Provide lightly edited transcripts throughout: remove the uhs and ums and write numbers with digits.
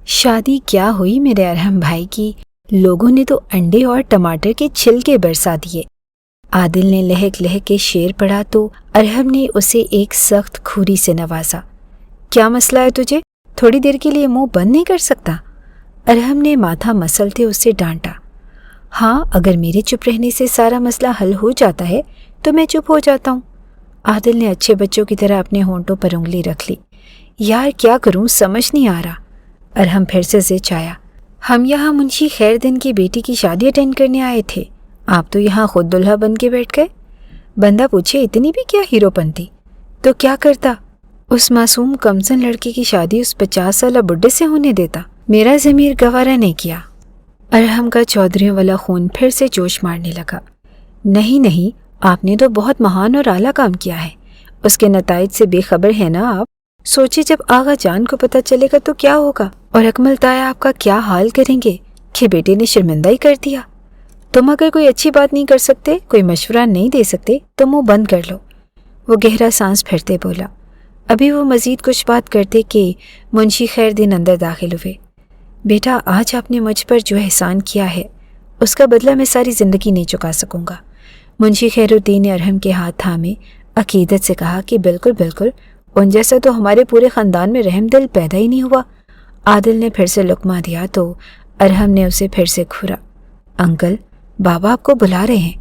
شادی کیا ہوئی میرے ارحم بھائی کی، لوگوں نے تو انڈے اور ٹماٹر کے چھلکے برسا دیے۔ عادل نے لہک لہک کے شعر پڑھا تو ارحم نے اسے ایک سخت کھوری سے نوازا۔ کیا مسئلہ ہے تجھے؟ تھوڑی دیر کے لیے منہ بند نہیں کر سکتا؟ ارحم نے ماتھا مسلتے اسے ڈانٹا۔ ہاں، اگر میرے چپ رہنے سے سارا مسئلہ حل ہو جاتا ہے تو میں چپ ہو جاتا ہوں۔ عادل نے اچھے بچوں کی طرح اپنے ہونٹوں پر انگلی رکھ لی۔ یار کیا کروں، سمجھ نہیں آ رہا۔ ارحم پھر سے زچ آیا۔ ہم یہاں منشی خیر دین کی بیٹی کی شادی اٹینڈ کرنے آئے تھے، آپ تو یہاں خود دلہا بن کے بیٹھ گئے۔ بندہ پوچھے اتنی بھی کیا ہیرو پن تھی؟ تو کیا کرتا، اس معصوم کمسن لڑکی کی شادی اس 50 سالہ بڈھے سے ہونے دیتا؟ میرا ضمیر گوارا نہیں کیا۔ ارحم کا چودھریوں والا خون پھر سے جوش مارنے لگا۔ نہیں، آپ نے تو بہت مہان اور اعلیٰ کام کیا ہے، اس کے نتائج سے بے خبر ہے نا آپ؟ سوچے جب آغا جان کو پتہ چلے گا تو کیا ہوگا، اور اکمل تایا آپ کا کیا حال کریں گے کہ بیٹے نے شرمندہ ہی کر دیا۔ تم اگر کوئی اچھی بات نہیں کر سکتے، کوئی مشورہ نہیں دے سکتے تو منہ بند کر لو۔ وہ گہرا سانس پھرتے بولا۔ ابھی وہ مزید کچھ بات کرتے کہ منشی خیر دین اندر داخل ہوئے۔ بیٹا، آج آپ نے مجھ پر جو احسان کیا ہے اس کا بدلہ میں ساری زندگی نہیں چکا سکوں گا۔ منشی خیر الدین نے ارحم کے ہاتھ تھامے عقیدت سے کہا کہ بالکل، ان جیسا تو ہمارے پورے خاندان میں رحم دل پیدا ہی نہیں ہوا۔ عادل نے پھر سے لقمہ دیا تو ارحم نے اسے پھر سے گھورا۔ انکل، بابا آپ کو بلا رہے ہیں۔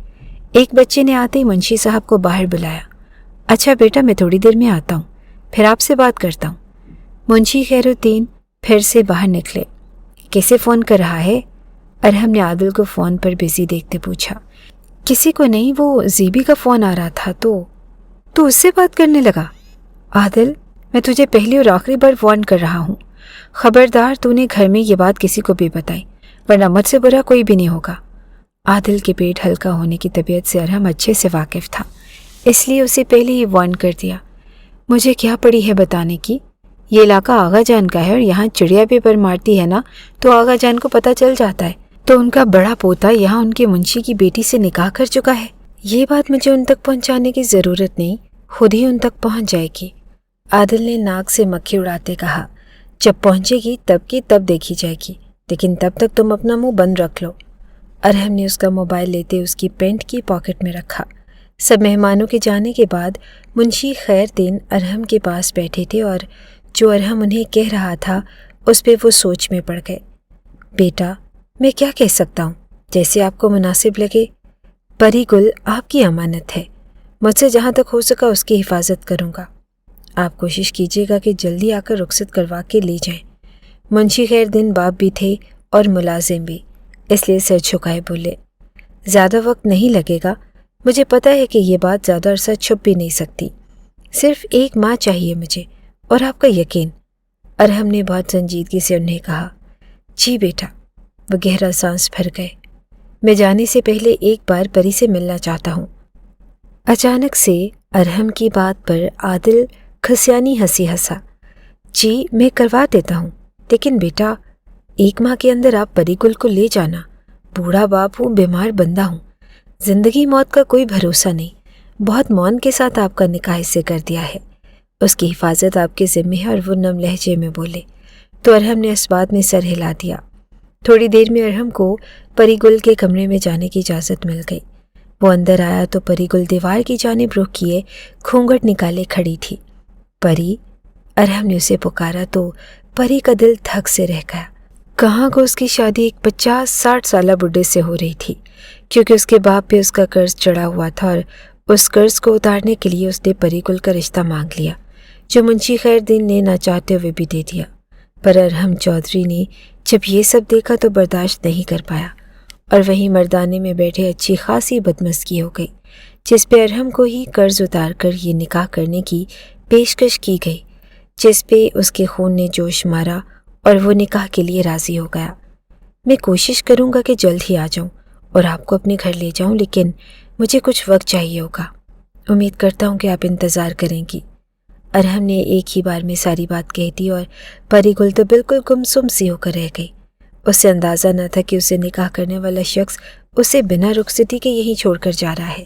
ایک بچے نے آتے ہی منشی صاحب کو باہر بلایا۔ اچھا بیٹا، میں تھوڑی دیر میں آتا ہوں، پھر آپ سے بات کرتا ہوں۔ منشی خیر الدین پھر سے باہر نکلے۔ کسے فون کر رہا ہے؟ ارحم نے عادل کو فون پر بزی دیکھتے پوچھا۔ کسی کو نہیں، وہ زیبی کا فون آ رہا تھا تو اس سے بات کرنے لگا۔ عادل، میں تجھے پہلی اور آخری بار وارن کر رہا ہوں، خبردار تو نے گھر میں یہ بات کسی کو بھی بتائی، ورنہ مجھ سے برا کوئی بھی نہیں ہوگا۔ عادل کے پیٹ ہلکا ہونے کی طبیعت سے ارحم اچھے سے واقف تھا، اس لیے اسے پہلے ہی وارن کر دیا۔ مجھے کیا پڑی ہے بتانے کی؟ یہ علاقہ آغا جان کا ہے اور یہاں چڑیا بھی پر مارتی ہے نا تو آغا جان کو پتہ چل جاتا ہے، تو ان کا بڑا پوتا یہاں ان کے منشی کی بیٹی سے نکاح کر چکا ہے۔ یہ بات مجھے ان تک پہنچانے کی ضرورت نہیں، خود ہی ان تک پہنچ جائے گی۔ عادل نے ناک سے مکھی اڑاتے کہا۔ جب پہنچے گی تب کی تب دیکھی جائے گی، لیکن تب تک تم اپنا منہ بند رکھ لو۔ ارحم نے اس کا موبائل لیتے اس کی پینٹ کی پاکٹ میں رکھا۔ سب مہمانوں کے جانے کے بعد منشی خیر دین ارحم کے پاس بیٹھے تھے اور جو ارحم انہیں کہہ رہا تھا اس پہ وہ سوچ میں پڑ گئے۔ بیٹا، میں کیا کہہ سکتا ہوں، جیسے آپ کو مناسب لگے۔ پری گل آپ کی امانت ہے، مجھ سے جہاں تک ہو سکا اس کی حفاظت کروں گا۔ آپ کوشش کیجیے گا کہ جلدی آ کر رخصت کروا کے لے جائیں۔ منشی خیر دین باپ بھی تھے اور ملازم بھی، اس لیے سر جھکائے بولے۔ زیادہ وقت نہیں لگے گا، مجھے پتہ ہے کہ یہ بات زیادہ عرصہ چھپ بھی نہیں سکتی، صرف 1 ماہ چاہیے مجھے اور آپ کا یقین۔ ارحم نے بہت سنجیدگی سے انہیں کہا۔ جی بیٹا۔ وہ گہرا سانس بھر گئے۔ میں جانے سے پہلے ایک بار پری سے ملنا چاہتا ہوں۔ اچانک سے ارحم کی بات پر عادل کھسیانی ہنسی ہنسا۔ جی میں کروا دیتا ہوں، لیکن بیٹا 1 ماہ کے اندر آپ پری گل کو لے جانا۔ بوڑھا باپ ہوں، بیمار بندہ ہوں، زندگی موت کا کوئی بھروسہ نہیں۔ بہت مون کے ساتھ آپ کا نکاح اس سے کر دیا ہے، اس کی حفاظت آپ کے ذمہ ہے۔ اور وہ نم لہجے میں بولے تو ارحم نے اس بات میں سر ہلا دیا۔ تھوڑی دیر میں ارحم کو پری گل کے کمرے میں جانے کی اجازت مل گئی۔ وہ اندر آیا تو پری گل دیوار کی جانب رخ کیے گھونگھٹ نکالے کھڑی تھی۔ پری، ارحم نے اسے پکارا تو پری کا دل دھک سے رہ گیا۔ کہاں کو اس کی شادی ایک 50-60 سالہ بڈھے سے ہو رہی تھی، کیونکہ اس کے باپ پہ اس کا قرض چڑھا ہوا تھا اور اس قرض کو اتارنے کے لیے اس نے پری گل کا رشتہ مانگ لیا، جو منشی خیر دین نے نہ چاہتے ہوئے بھی دے دیا۔ پر ارحم چودھری نے جب یہ سب دیکھا تو برداشت نہیں کر پایا اور وہیں مردانے میں بیٹھے اچھی خاصی بدمزگی ہو گئی، جس پہ ارحم کو ہی قرض اتار کر یہ نکاح کرنے کی پیشکش کی گئی، جس پہ اس کے خون نے جوش مارا اور وہ نکاح کے لیے راضی ہو گیا۔ میں کوشش کروں گا کہ جلد ہی آ جاؤں اور آپ کو اپنے گھر لے جاؤں، لیکن مجھے کچھ وقت چاہیے ہوگا۔ امید کرتا ہوں کہ آپ انتظار کریں گی۔ ارحم نے ایک ہی بار میں ساری بات کہہ دی اور پری گل تو بالکل گمسم سی ہو کر رہ گئی۔ اسے اندازہ نہ تھا کہ اسے نکاح کرنے والا شخص اسے بنا رخصتی کے یہیں چھوڑ کر جا رہا ہے۔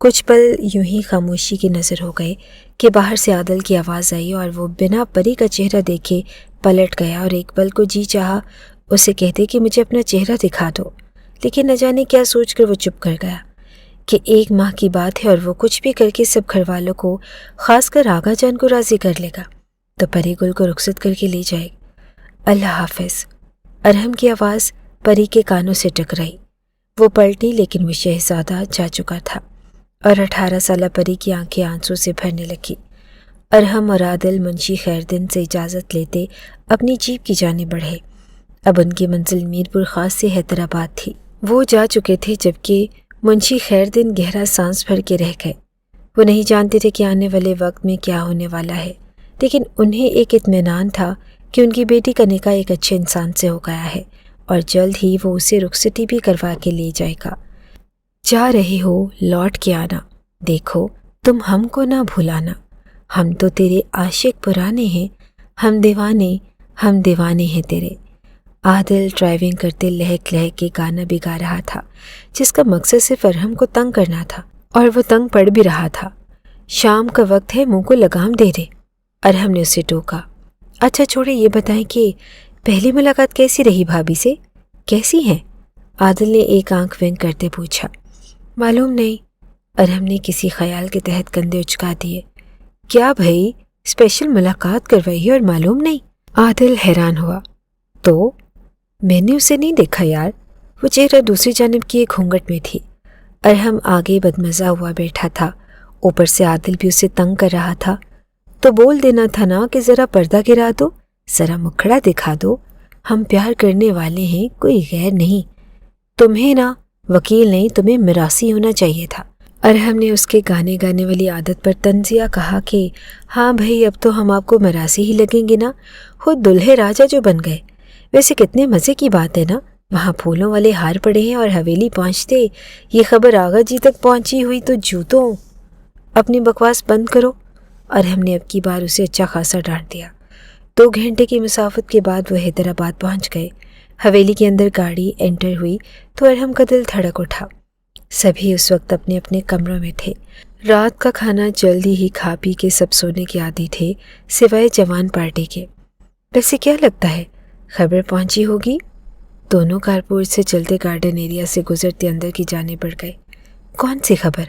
کچھ پل یوں ہی خاموشی کی نظر ہو گئے کہ باہر سے عادل کی آواز آئی اور وہ بنا پری کا چہرہ دیکھے पलट गया और एक पल को जी चाहा उसे कहते कि मुझे अपना चेहरा दिखा दो, लेकिन न जाने क्या सोचकर वो चुप कर गया कि 1 माह की बात है और वो कुछ भी करके सब घर वालों को, खासकर आगा जान को राज़ी कर लेगा तो परी गुल को रुखसत करके ले जाएगी। अल्लाह हाफिज़। अरहम की आवाज़ परी के कानों से टकराई। वो पलटी, लेकिन वो शहजादा जा चुका था और 18 साला परी की आंखें आंसू से भरने लगी। अरहम और आदिल मुंशी खैरदीन से इजाज़त लेते अपनी जीप की जानिब बढ़े। अब उनकी मंजिल मीरपुर खास से हैदराबाद थी। वो जा चुके थे जबकि मुंशी खैरदीन गहरा सांस भर के रह गए। वो नहीं जानते थे कि आने वाले वक्त में क्या होने वाला है, लेकिन उन्हें एक इत्मीनान था कि उनकी बेटी का निकाह एक अच्छे इंसान से हो गया है और जल्द ही वो उसे रुखसती भी करवा के ले जाएगा। जा रहे हो, लौट के आना, देखो तुम हमको ना भुलाना, हम तो तेरे आशिक पुराने हैं, हम दीवाने हैं तेरे। आदिल ड्राइविंग करते लहक लहक के गाना भी गा रहा था, जिसका मकसद सिर्फ अरहम को तंग करना था, और वो तंग पड़ भी रहा था। शाम का वक्त है, मुंह को लगाम दे दे, अरहम ने उसे टोका। अच्छा छोड़े, ये बताएं कि पहली मुलाकात कैसी रही भाभी से, कैसी हैं? आदिल ने एक आंख विंक करते पूछा। मालूम नहीं, अरहम ने किसी ख्याल के तहत कंधे उचका दिए। क्या भाई, स्पेशल मुलाकात करवाई है और मालूम नहीं? आदिल हैरान हुआ। तो मैंने उसे नहीं देखा यार, वो चेहरा दूसरी जानिब की एक घूंघट में थी। अरहम आगे बदमज़ा हुआ बैठा था, ऊपर से आदिल भी उसे तंग कर रहा था। तो बोल देना था ना कि ज़रा पर्दा गिरा दो, ज़रा मुखड़ा दिखा दो, हम प्यार करने वाले हैं, कोई गैर नहीं। तुम्हें ना वकील नहीं, तुम्हें मिरासी होना चाहिए था। अरहम ने उसके गाने गाने वाली आदत पर तंजिया कहा कि हाँ भाई, अब तो हम आपको मिरासी ही लगेंगे ना, खुद दुल्हे राजा जो बन गए। वैसे कितने मज़े की बात है ना, वहाँ फूलों वाले हार पड़े हैं और हवेली पहुँचते ये खबर आगा जी तक पहुँची हुई तो जूतों। अपनी बकवास बंद करो। अरहम ने अब की बार उसे अच्छा खासा डांट दिया। 2 घंटे की मुसाफत के बाद वो हैदराबाद पहुँच गए। हवेली के अंदर गाड़ी एंटर हुई तो अरहम का दिल धड़क उठा। सभी उस वक्त अपने अपने कमरों में थे। रात का खाना जल्दी ही खा पी के सब सोने के आदी थे, सिवाय जवान पार्टी के। वैसे क्या लगता है, खबर पहुंची होगी? दोनों कारपोर्ट से चलते गार्डन एरिया से गुजरते अंदर की जाने बढ़ गए। कौन सी खबर?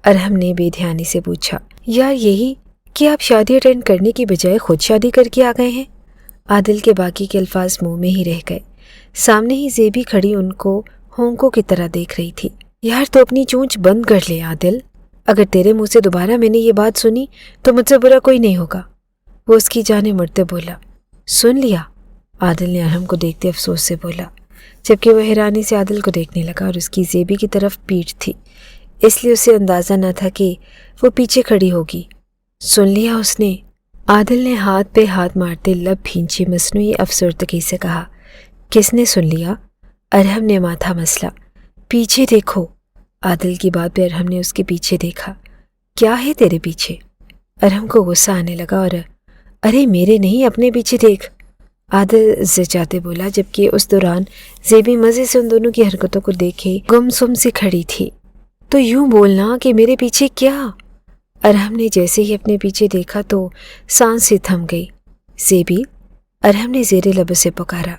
अरहम ने बेध्यानी से पूछा। यार यही कि आप शादी अटेंड करने की बजाय खुद शादी करके आ गए हैं। आदिल के बाकी के अल्फाज मुंह में ही रह गए। सामने ही ज़ेबी खड़ी उनको होंकों की तरह देख रही थी। यार तो अपनी चोंच बंद कर ले आदिल, अगर तेरे मुंह से दोबारा मैंने ये बात सुनी तो मुझसे बुरा कोई नहीं होगा। वो उसकी जाने मुड़ते बोला। सुन लिया? आदिल ने अरहम को देखते अफसोस से बोला, जबकि वह हैरानी से आदिल को देखने लगा और उसकी ज़ेबी की तरफ पीठ थी, इसलिए उसे अंदाज़ा न था कि वो पीछे खड़ी होगी। सुन लिया उसने? आदिल ने हाथ पे हाथ मारते लब भींची मसनूई अफसरदगी से कहा। किसने सुन लिया? अरहम ने माथा मसला। पीछे देखो। आदिल की बात पे अरहम ने उसके पीछे देखा। क्या है तेरे पीछे? अरहम को गुस्सा आने लगा और अरे मेरे नहीं, अपने पीछे देख, आदिल ज़िजाते बोला, जबकि उस दौरान ज़ेबी मज़े से उन दोनों की हरकतों को देखे गुमसुम सी खड़ी थी। तो यूं बोलना कि मेरे पीछे क्या? अरहम ने जैसे ही अपने पीछे देखा तो सांस से थम गई। ज़ेबी, अरहम ने ज़ेरे लब से पुकारा।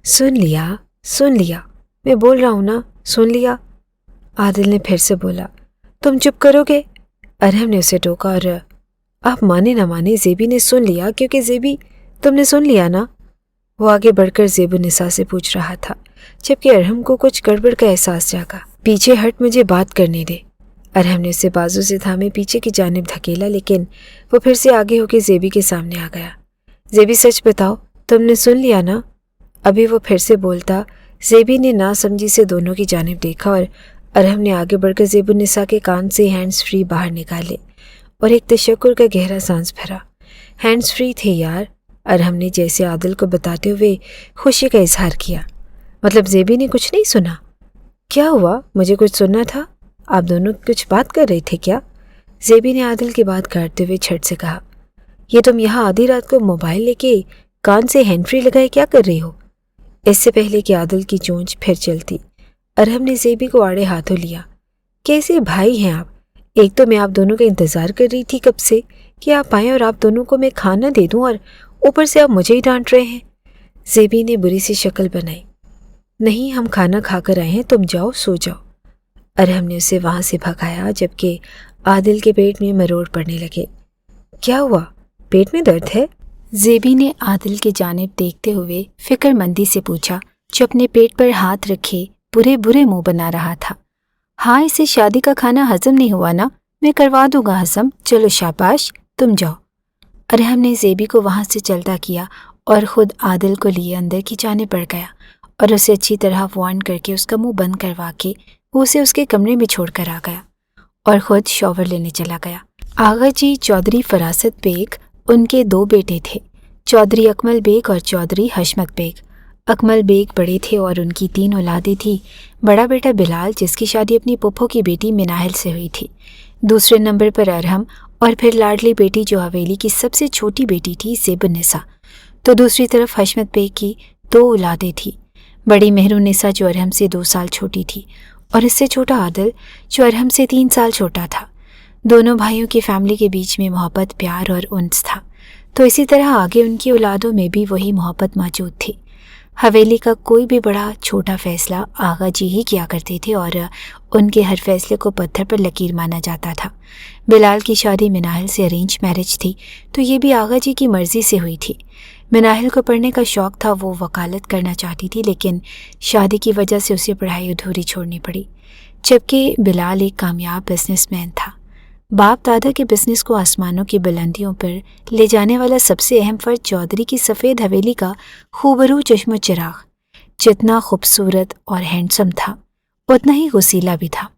सुन लिया, मैं बोल रहा हूँ ना, सुन लिया? आदिल ने फिर से बोला। तुम चुप करोगे? अरहम ने उसे टोका और आप माने ना माने, ज़ेबी ने सुन लिया, क्योंकि ज़ेबी तुमने सुन लिया ना? वो आगे बढ़कर ज़ेबू निसा से पूछ रहा था, जबकि अरहम को कुछ गड़बड़ का एहसास जागा। पीछे हट, मुझे बात करने दे। अरहम ने उसे बाजू से थामे पीछे की जानिब धकेला, लेकिन वो फिर से आगे होकर ज़ेबी के सामने आ गया। ज़ेबी सच बताओ, तुमने सुन लिया ना? अभी वो फिर से बोलता, ज़ेबी ने नासमझी से दोनों की जानिब देखा और अरहम ने आगे बढ़कर ज़ेबू निसा के कान से हैंड्स फ्री बाहर निकाले और एक तशक्कुर का गहरा सांस भरा। हैंड्स फ्री थे यार, अरहम ने जैसे आदिल को बताते हुए खुशी का इजहार किया। मतलब ज़ेबी ने कुछ नहीं सुना? क्या हुआ, मुझे कुछ सुनना था? आप दोनों कुछ बात कर रहे थे क्या? ज़ेबी ने आदिल की बात काटते हुए झट से कहा। ये तुम यहाँ आधी रात को मोबाइल लेके कान से हैंड फ्री लगाए क्या कर रही हो? इससे पहले कि आदिल की चोंच फिर चलती, अरहम ने ज़ेबी को आड़े हाथों लिया। कैसे भाई हैं आप? एक तो मैं आप दोनों का इंतज़ार कर रही थी कब से कि आप आएँ और आप दोनों को मैं खाना दे दूं, और ऊपर से आप मुझे ही डांट रहे हैं। ज़ेबी ने बुरी सी शक्ल बनाई। नहीं, हम खाना खाकर आए हैं, तुम जाओ सो जाओ। अरहम ने उसे वहाँ से भगाया, जबकि आदिल के पेट में मरोड़ पड़ने लगे। क्या हुआ, पेट में दर्द है? ज़ेबी ने आदिल की जानिब देखते हुए फिक्रमंदी से पूछा, जो अपने पेट पर हाथ रखे बुरे बुरे मुंह बना रहा था। हाँ, इसे शादी का खाना हजम नहीं हुआ ना, मैं करवा दूंगा हजम, चलो शाबाश, तुम जाओ। अरहम ने ज़ेबी को वहाँ से चलता किया और ख़ुद आदिल को लिए अंदर की जाने पड़ गया और उसे अच्छी तरह वार्न करके उसका मुंह बंद करवा के वो उसे उसके कमरे में छोड़कर आ गया और ख़ुद शॉवर लेने चला गया। आगा जी चौधरी फरासत बेग, उनके 2 बेटे थे, चौधरी अकमल बेग और चौधरी हशमत बेग। अकमल बेग बड़े थे और उनकी 3 औलादें थी। बड़ा बेटा बिलाल, जिसकी शादी अपनी पुप्पो की बेटी मिनाहिल से हुई थी। दूसरे नंबर पर अरहम और फिर लाडली बेटी जो हवेली की सबसे छोटी बेटी थी, ज़ेबुन्निसा। तो दूसरी तरफ हशमत बेग की 2 औलादें थी। बड़ी मेहरुन्निसा जो अरहम से 2 साल छोटी थी और इससे छोटा आदिल जो अरहम से 3 साल छोटा था। दोनों भाइयों की फैमिली के बीच में मोहब्बत, प्यार और उन्स था। तो इसी तरह आगे उनकी औलादों में भी वही मोहब्बत मौजूद थी। हवेली का कोई भी बड़ा छोटा फैसला आगा जी ही किया करते थे और उनके हर फैसले को पत्थर पर लकीर माना जाता था। बिलाल की शादी मिनाहिल से अरेंज मैरिज थी, तो ये भी आगा जी की मर्ज़ी से हुई थी। मिनाहिल को पढ़ने का शौक़ था, वो वकालत करना चाहती थी, लेकिन शादी की वजह से उसे पढ़ाई अधूरी छोड़नी पड़ी। जबकि बिलाल एक कामयाब बिजनेसमैन था। बाप दादा के बिजनेस को आसमानों की बुलंदियों पर ले जाने वाला सबसे अहम फर्द चौधरी की सफ़ेद हवेली का खूबरू चश्मो चिराग, जितना खूबसूरत और हैंडसम था उतना ही गुसीला भी था।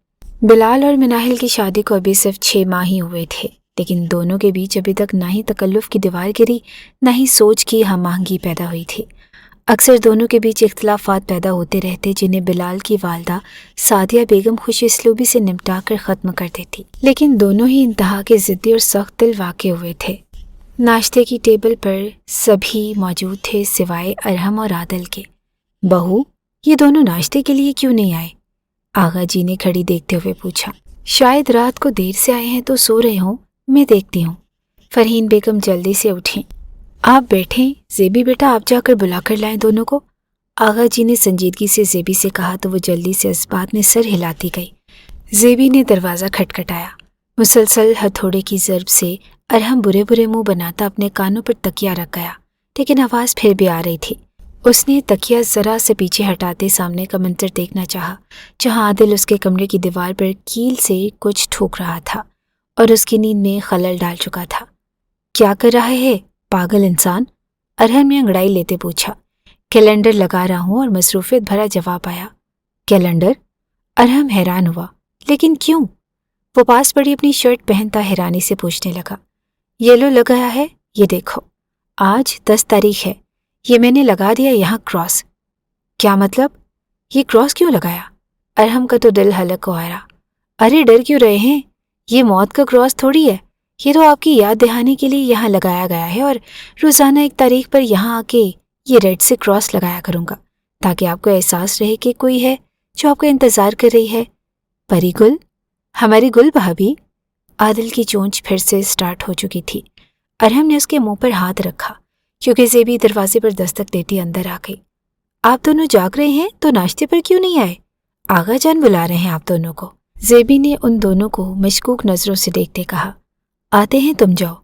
बिलाल और मिनाहिल की शादी को अभी सिर्फ 6 माह ही हुए थे, लेकिन दोनों के बीच अभी तक ना ही तकल्लुफ़ की दीवार गिरी, ना ही सोच की हम-आहंगी पैदा हुई थी। अक्सर दोनों के बीच इख्तिलाफ़ात पैदा होते रहते, जिन्हें बिलाल की वालदा सादिया बेगम खुश इसलूबी से निपटा कर ख़त्म कर देती। लेकिन दोनों ही इंतहा के ज़िद्दी और सख्त दिल वाक़े हुए थे। नाश्ते की टेबल पर सभी मौजूद थे सिवाय अरहम और आदिल के। बहू, ये दोनों नाश्ते के लिए क्यों नहीं आए? आगा जी ने खड़ी देखते हुए पूछा। शायद रात को देर से आए हैं तो सो रहे हों, मैं देखती हूँ। फरहीन बेगम जल्दी से उठी। आप बैठें, ज़ेबी बेटा आप जाकर बुला कर लाएं दोनों को। आगा जी ने संजीदगी से ज़ेबी से कहा तो वो जल्दी से इस बात में सर हिलाती गई। ज़ेबी ने दरवाज़ा खटखटाया। मुसलसल हथौड़े की ज़रब से अरहम बुरे बुरे मुंह बनाता अपने कानों पर तकिया रख गया, लेकिन आवाज़ फिर भी आ रही थी। उसने तकिया ज़रा से पीछे हटाते सामने का मंजर देखना चाहा, जहाँ आदिल उसके कमरे की दीवार पर कील से कुछ ठोक रहा था और उसकी नींद में खलल डाल चुका था। क्या कर रहा है पागल इंसान? अरहम ने अंगड़ाई लेते पूछा। कैलेंडर लगा रहा हूँ और मसरूफियत भरा जवाब आया। कैलेंडर? अरहम हैरान हुआ। लेकिन क्यों? वो पास पड़ी अपनी शर्ट पहनता हैरानी से पूछने लगा। ये लो लगाया है, ये देखो, आज 10 तारीख है, ये मैंने लगा दिया यहाँ क्रॉस। क्या मतलब? ये क्रॉस क्यों लगाया? अरहम का तो दिल हलक को आया। अरे डर क्यों रहे हैं? ये मौत का क्रॉस थोड़ी है, ये तो आपकी याद दहानी के लिए यहाँ लगाया गया है और रोज़ाना 1 तारीख पर यहाँ आके ये रेड से क्रॉस लगाया करूँगा, ताकि आपको एहसास रहे कि कोई है जो आपका इंतज़ार कर रही है। परी गुल, हमारी गुल भाभी। आदिल की चोंच फिर से स्टार्ट हो चुकी थी। अरहम ने उसके मुंह पर हाथ रखा, क्योंकि ज़ेबी दरवाजे पर दस्तक देती अंदर आ गई। आप दोनों जाग रहे हैं तो नाश्ते पर क्यों नहीं आए? आगा जान बुला रहे हैं आप दोनों को। ज़ेबी ने उन दोनों को मशकूक नज़रों से देखते कहा। आते हैं, तुम जाओ।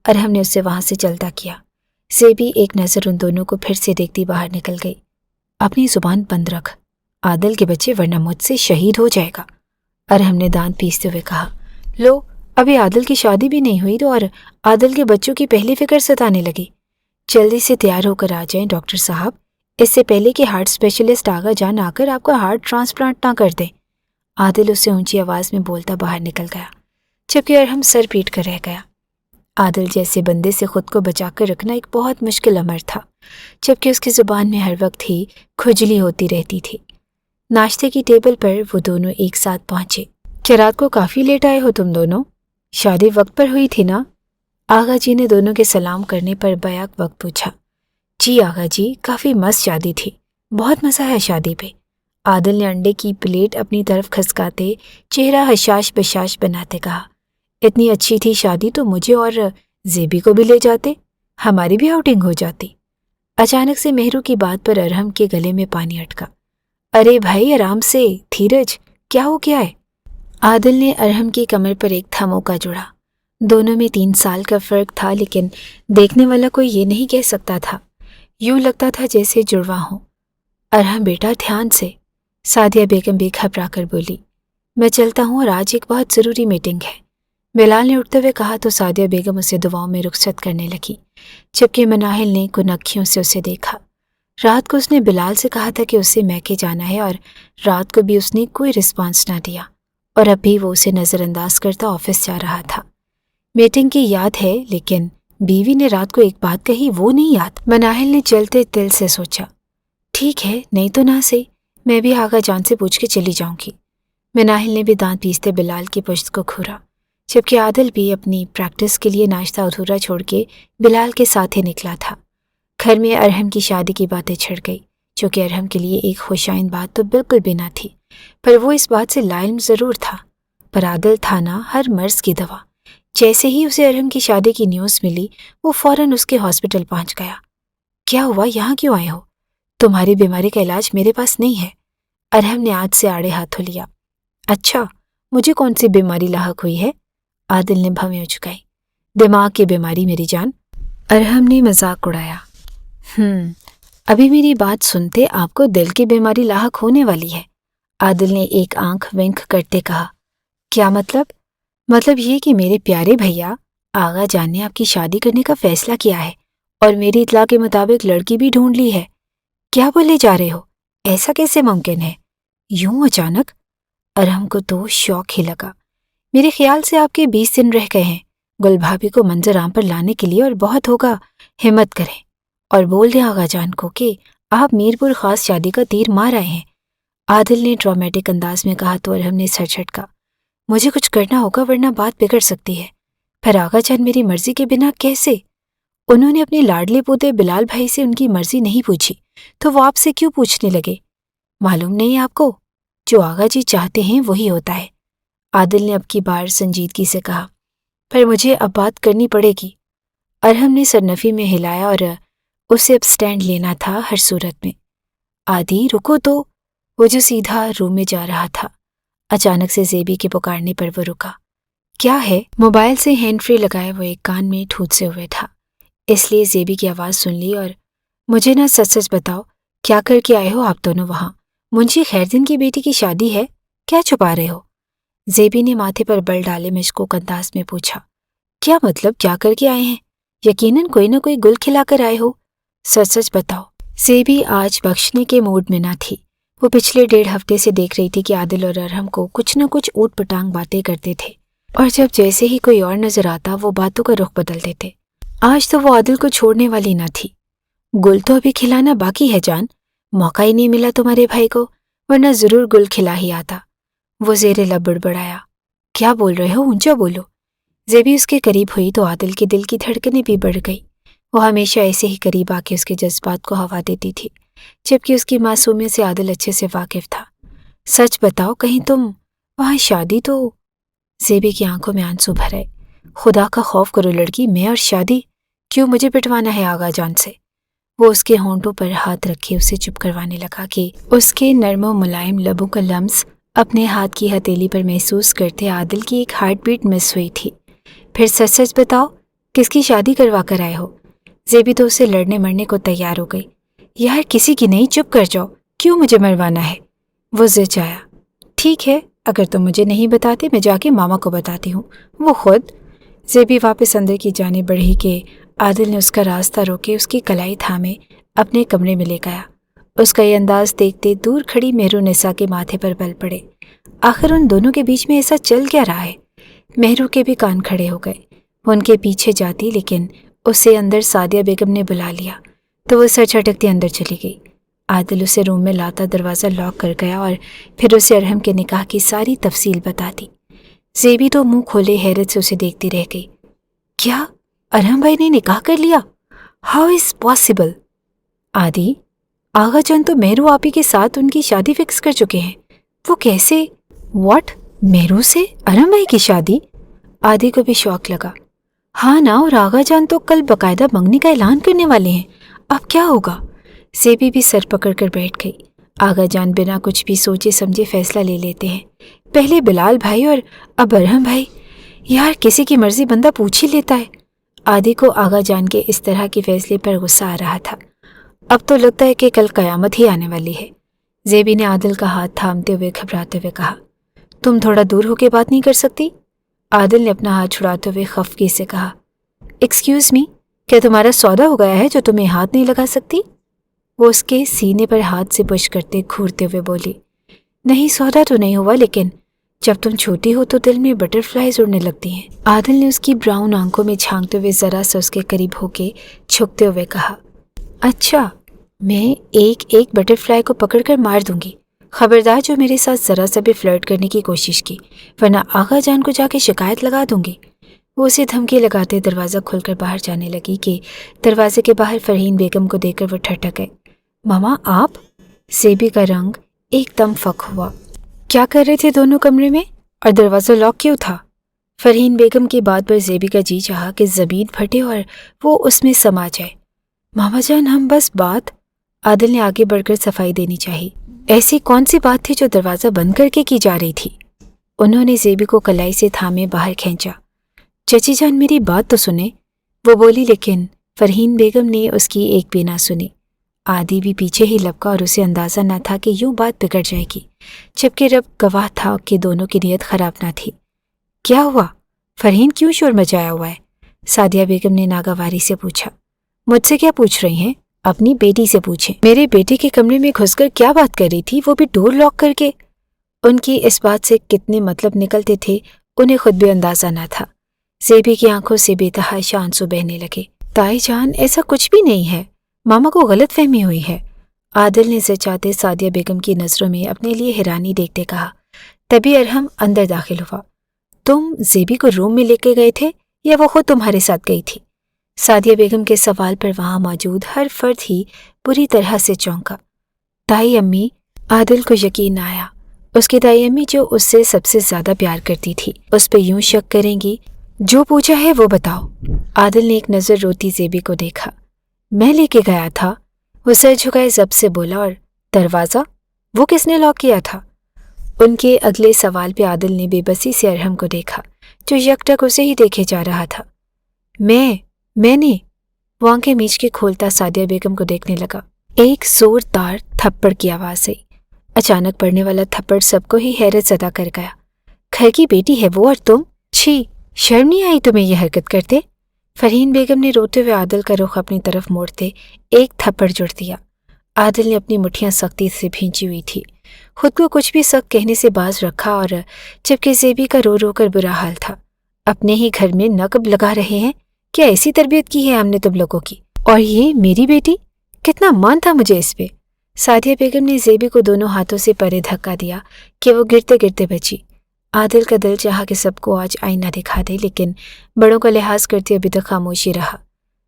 अरहम ने उससे वहाँ से चलता किया। ज़ेबी एक नज़र उन दोनों को फिर से देखती बाहर निकल गई। अपनी ज़ुबान बंद रख, आदिल के बच्चे, वरना मुझसे शहीद हो जाएगा। अरहम ने दांत पीसते हुए कहा। लो, अभी आदिल की शादी भी नहीं हुई तो और आदिल के बच्चों की पहली फिक्र सताने लगी। जल्दी से तैयार होकर आ जाएं डॉक्टर साहब, इससे पहले कि हार्ट स्पेशलिस्ट आगा जान आकर आपका हार्ट ट्रांसप्लांट ना कर दें। आदिल उससे ऊंची आवाज़ में बोलता बाहर निकल गया, जबकि अरहम सर पीट कर रह गया। आदिल जैसे बंदे से खुद को बचाकर रखना एक बहुत मुश्किल अमर था, जबकि उसकी ज़ुबान में हर वक्त ही खुजली होती रहती थी। नाश्ते की टेबल पर वो दोनों एक साथ पहुंचे। क्या रात को काफ़ी लेट आए हो तुम दोनों? शादी वक्त पर हुई थी ना? आगा जी ने दोनों के सलाम करने पर बैक वक्त पूछा। जी आगा जी, काफ़ी मस्त शादी थी, बहुत मज़ा आया शादी पे। आदिल ने अंडे की प्लेट अपनी तरफ खसकाते चेहरा हशाश बशाश बनाते कहा। इतनी अच्छी थी शादी तो मुझे और ज़ेबी को भी ले जाते। हमारी भी आउटिंग हो जाती। अचानक से मेहरू की बात पर अरहम के गले में पानी अटका। अरे भाई आराम से, धीरज, क्या हो गया है? आदिल ने अरहम की कमर पर एक धमोका जुड़ा। दोनों में 3 साल का फर्क था, लेकिन देखने वाला कोई ये नहीं कह सकता था। यूं लगता था जैसे जुड़वा हो। अरहम बेटा ध्यान से, सादिया बेगम भी घबरा कर बोली। मैं चलता हूँ और आज एक बहुत ज़रूरी मीटिंग है। बिलाल ने उठते हुए कहा तो सादिया बेगम उसे दुआओं में रुखसत करने लगी, जबकि मनाहिल ने कुनक्खियों से उसे देखा। रात को उसने बिलाल से कहा था कि उसे मैके जाना है और रात को भी उसने कोई रिस्पॉन्स ना दिया, और अब भी वो उसे नज़रअंदाज करता ऑफिस जा रहा था। मीटिंग की याद है, लेकिन बीवी ने रात को एक बात कही वो नहीं याद। मनाहिल ने जलते दिल से सोचा, ठीक है, नहीं तो ना सही, मैं भी आगा जान से पूछ के चली जाऊंगी। मनाहिल ने भी दांत पीसते बिलाल की पुश्त को घूरा, जबकि आदिल भी अपनी प्रैक्टिस के लिए नाश्ता अधूरा छोड़ के बिलाल के साथ ही निकला था। घर में अरहम की शादी की बातें छिड़ गई, जो कि अरहम के लिए एक खुशाइन बात तो बिल्कुल भी ना थी, पर वो इस बात से लाइल्म ज़रूर था। पर आदिल था ना हर मर्ज की दवा। जैसे ही उसे अरहम की शादी की न्यूज़ मिली, वो फौरन उसके हॉस्पिटल पहुंच गया। क्या हुआ, यहाँ क्यों आए हो? तुम्हारी बीमारी का इलाज मेरे पास नहीं है। अरहम ने आज से आड़े हाथों लिया। अच्छा, मुझे कौन सी बीमारी लाहक हुई है? आदिल ने भवें चुकाई। दिमाग की बीमारी मेरी जान। अरहम ने मजाक उड़ाया। अभी मेरी बात सुनते आपको दिल की बीमारी लाहक होने वाली है। आदिल ने एक आंख विंक करते कहा। क्या मतलब? मतलब ये कि मेरे प्यारे भैया, आगा जान ने आपकी शादी करने का फैसला किया है और मेरी इत्तला के मुताबिक लड़की भी ढूंढ ली है। क्या बोले जा रहे हो? ऐसा कैसे मुमकिन है? यूं अचानक? अरहम को तो शौक ही लगा। मेरे ख्याल से आपके 20 दिन रह गए हैं गुल भाभी को मंजर आम पर लाने के लिए, और बहुत होगा, हिम्मत करें और बोल दें आगा जान को कि आप मीरपुर खास शादी का तीर मार आए हैं। आदिल ने ड्रामेटिक अंदाज में कहा तो अरहम ने सर झटका। मुझे कुछ करना होगा वरना बात बिगड़ सकती है। फिर आगा जान मेरी मर्जी के बिना कैसे? उन्होंने अपने लाडले पोते बिलाल भाई से उनकी मर्जी नहीं पूछी तो वो आपसे क्यों पूछने लगे? मालूम नहीं आपको? जो आगा जी चाहते हैं वही होता है। आदिल ने अब की बार संजीदगी से कहा। पर मुझे अब बात करनी पड़ेगी। अरहम ने सरनफी में हिलाया और उसे अब स्टैंड लेना था हर सूरत में। आदि रुको तो। वो जो सीधा रूम में जा रहा था, अचानक से ज़ेबी के पुकारने पर वो रुका। क्या है? मोबाइल से हैंड फ्री लगाए वो एक कान में ठूंसे हुए था, इसलिए ज़ेबी की आवाज़ सुन ली। और मुझे ना सच सच बताओ, क्या करके आए हो आप दोनों वहाँ? मुंशी खैरदीन की बेटी की शादी है, क्या छुपा रहे हो? ज़ेबी ने माथे पर बल डाले मशकूक अंदाज में पूछा। क्या मतलब, क्या करके आए हैं? यकीनन कोई न कोई गुल खिलाकर आए हो, सच सच बताओ। ज़ेबी आज बख्शने के मूड में न थी। वो पिछले 1.5 हफ्ते से देख रही थी कि आदिल और अरहम को कुछ न कुछ ऊट पटांग बातें करते थे, और जब जैसे ही कोई और नजर आता वो बातों का रुख बदल देते। आज तो वो आदिल को छोड़ने वाली न थी। गुल तो अभी खिलाना बाकी है जान, मौका ही नहीं मिला तुम्हारे भाई को, वरना जरूर गुल खिला ही आता। वो ज़ेरे लब बड़बड़ाया। क्या बोल रहे हो, ऊंचा बोलो। ज़ेबी उसके करीब हुई तो आदिल के दिल की धड़कनें भी बढ़ गई। वो हमेशा ऐसे ही करीब आके उसके जज्बात को हवा देती थी, जबकि उसकी मासूमियत से आदिल अच्छे से वाकिफ था। सच बताओ, कहीं तुम वहाँ शादी तो? ज़ेबी की आंखों में आंसू भर आए। खुदा का खौफ करो लड़की, मैं और शादी? क्यों मुझे पिटवाना है आगा जान से? वो उसके होंठों पर हाथ रखे उसे चुप करवाने लगा कि उसके नर्म मुलायम लबों का लम्स अपने हाथ की हथेली पर महसूस करते आदिल की एक हार्ट बीट मिस हुई थी। फिर सच सच बताओ, किसकी शादी करवा कर आए हो? ज़ेबी तो उसे लड़ने मरने को तैयार हो गई। यार किसी की नहीं, चुप कर जाओ, क्यों मुझे मरवाना है? वो ज़िद आया। ठीक है, अगर तुम मुझे नहीं बताते मैं जाके मामा को बताती हूँ, वो खुद। ज़ेबी वापस अंदर की जाने बढ़ी कि आदिल ने उसका रास्ता रोके उसकी कलाई थामे अपने कमरे में ले गया। उसका ये अंदाज देखते दूर खड़ी मेहरुनिसा के माथे पर बल पड़े। आखिर उन दोनों के बीच में ऐसा चल क्या रहा है? मेहरू के भी कान खड़े हो गए। वो उनके पीछे जाती, लेकिन उसे अंदर सादिया बेगम ने बुला लिया तो वो सर झटकती अंदर चली गई। आदिल उसे रूम में लाता दरवाज़ा लॉक कर गया और फिर उसे अरहम के निकाह की सारी तफसील बता दी। ज़ेबी तो मुंह खोले हैरत से उसे देखती रह गई। क्या अरहम भाई ने निकाह कर लिया? How is possible? आदि, आगा जान तो मेहरू आपी के साथ उनकी शादी फिक्स कर चुके हैं। वो कैसे? व्हाट? मेहरू से अरहम भाई की शादी? आदि को भी शौक लगा। हाँ ना, और आगा जान तो कल बकायदा मंगनी का ऐलान करने वाले हैं, अब क्या होगा? ज़ेबी भी सर पकड़ कर बैठ गई। आगा जान बिना कुछ भी सोचे समझे फैसला ले लेते हैं, पहले बिलाल भाई और अब अरहम भाई। यार, किसी की मर्जी बंदा पूछ ही लेता है। आदि को आगा जान के इस तरह के फैसले पर गुस्सा आ रहा था। अब तो लगता है कि कल कयामत ही आने वाली है। ज़ेबी ने आदिल का हाथ थामते हुए घबराते हुए कहा, तुम थोड़ा दूर होकर बात नहीं कर सकती? आदिल ने अपना हाथ छुड़ाते हुए खफगी से कहा, एक्सक्यूज़ मी, क्या तुम्हारा सौदा हो गया है जो तुम्हें हाथ नहीं लगा सकती? वो उसके सीने पर हाथ से पुश करते घूरते हुए बोली, नहीं, सौदा तो नहीं हुआ, लेकिन जब तुम छोटी हो तो दिल में बटरफ्लाइज उड़ने लगती हैं। आदिल ने उसकी ब्राउन आंखों में झांकते हुए जरा सा उसके करीब होके झुकते हुए कहा, अच्छा, मैं एक एक बटरफ्लाई को पकड़कर मार दूंगी। खबरदार जो मेरे साथ जरा सा भी फ्लर्ट करने की कोशिश की, वरना आगा जान को जाके शिकायत लगा दूंगी। वो उसे धमकी लगाते दरवाज़ा खोलकर बाहर जाने लगी कि दरवाजे के बाहर फरहीन बेगम को देखकर वो ठठक गए। मामा, आप? ज़ेबी का रंग एकदम फक हुआ। क्या कर रहे थे दोनों कमरे में, और दरवाज़ा लॉक क्यों था? फरहीन बेगम की बात पर ज़ेबी का जी चाहा कि ज़मीन फटे और वो उसमें समा जाए। मामा जान, हम बस बात। आदिल ने आगे बढ़कर सफाई देनी चाहिए। ऐसी कौन सी बात थी जो दरवाज़ा बंद करके की जा रही थी? उन्होंने ज़ेबी को कलाई से थामे बाहर खींचा। चची जान, मेरी बात तो सुने, वो बोली, लेकिन फरहीन बेगम ने उसकी एक भी ना सुनी। आदि भी पीछे ही लपका और उसे अंदाज़ा न था कि यूं बात बिगड़ जाएगी, जबकि रब गवाह था कि दोनों की नीयत खराब ना थी। क्या हुआ? फरहीन क्यों शोर मचाया हुआ है? सादिया बेगम ने नागावारी से पूछा। मुझसे क्या पूछ रही हैं? अपनी बेटी से पूछें। मेरे बेटे के कमरे में घुसकर क्या बात कर रही थी, वो भी डोर लॉक करके? उनकी इस बात से कितने मतलब निकलते थे उन्हें खुद भी अंदाज़ा न था। ज़ेबी की आंखों से बेतहाशा आंसू बहने लगे। ताई जान, ऐसा कुछ भी नहीं है, मामा को गलतफहमी हुई है। आदिल ने सचाते सादिया बेगम की नज़रों में अपने लिए हैरानी देखते कहा। तभी अरहम अंदर दाखिल हुआ। तुम ज़ेबी को रूम में लेके गए थे या वो खुद तुम्हारे साथ गई थी? सादिया बेगम के सवाल पर वहां मौजूद हर फर्द ही बुरी तरह से चौंका। ताई अम्मी, आदिल को यकीन आया। उसकी ताई अम्मी जो उससे सबसे ज्यादा प्यार करती थी, उस पर यूं शक करेंगी? जो पूछा है वो बताओ। आदिल ने एक नज़र रोती ज़ेबी को देखा। मैं लेके गया था, वो सर झुकाए जब से बोला। और दरवाज़ा वो किसने लॉक किया था? उनके अगले सवाल पे आदिल ने बेबसी से अरहम को देखा, जो यकटक उसे ही देखे जा रहा था। मैंने वो आंखें मीच के खोलता सादिया बेगम को देखने लगा। एक जोरदार थप्पड़ की आवाज़ आई। अचानक पड़ने वाला थप्पड़ सबको ही हैरत ज़दा कर गया। घर की बेटी है वो, और तुम? छी, शर्म नहीं आई तुम्हें ये हरकत करते? फरहीन बेगम ने रोते हुए आदिल का रुख अपनी तरफ मोड़ते एक थप्पड़ जुड़ दिया। आदिल ने अपनी मुट्ठियां सख्ती से भींची हुई थी, खुद को कुछ भी सख्त कहने से बाज रखा, और जबकि ज़ेबी का रो रो कर बुरा हाल था। अपने ही घर में नकब लगा रहे हैं? क्या ऐसी तरबियत की है हमने तुम लोगों की? और ये मेरी बेटी, कितना मान था मुझे इस पे। सादिया बेगम ने ज़ेबी को दोनों हाथों से परे धक्का दिया कि वो गिरते गिरते बची। आदिल का दिल चाहा कि सबको आज आईना दिखा दे, लेकिन बड़ों का लिहाज करते अभी तक खामोशी रहा।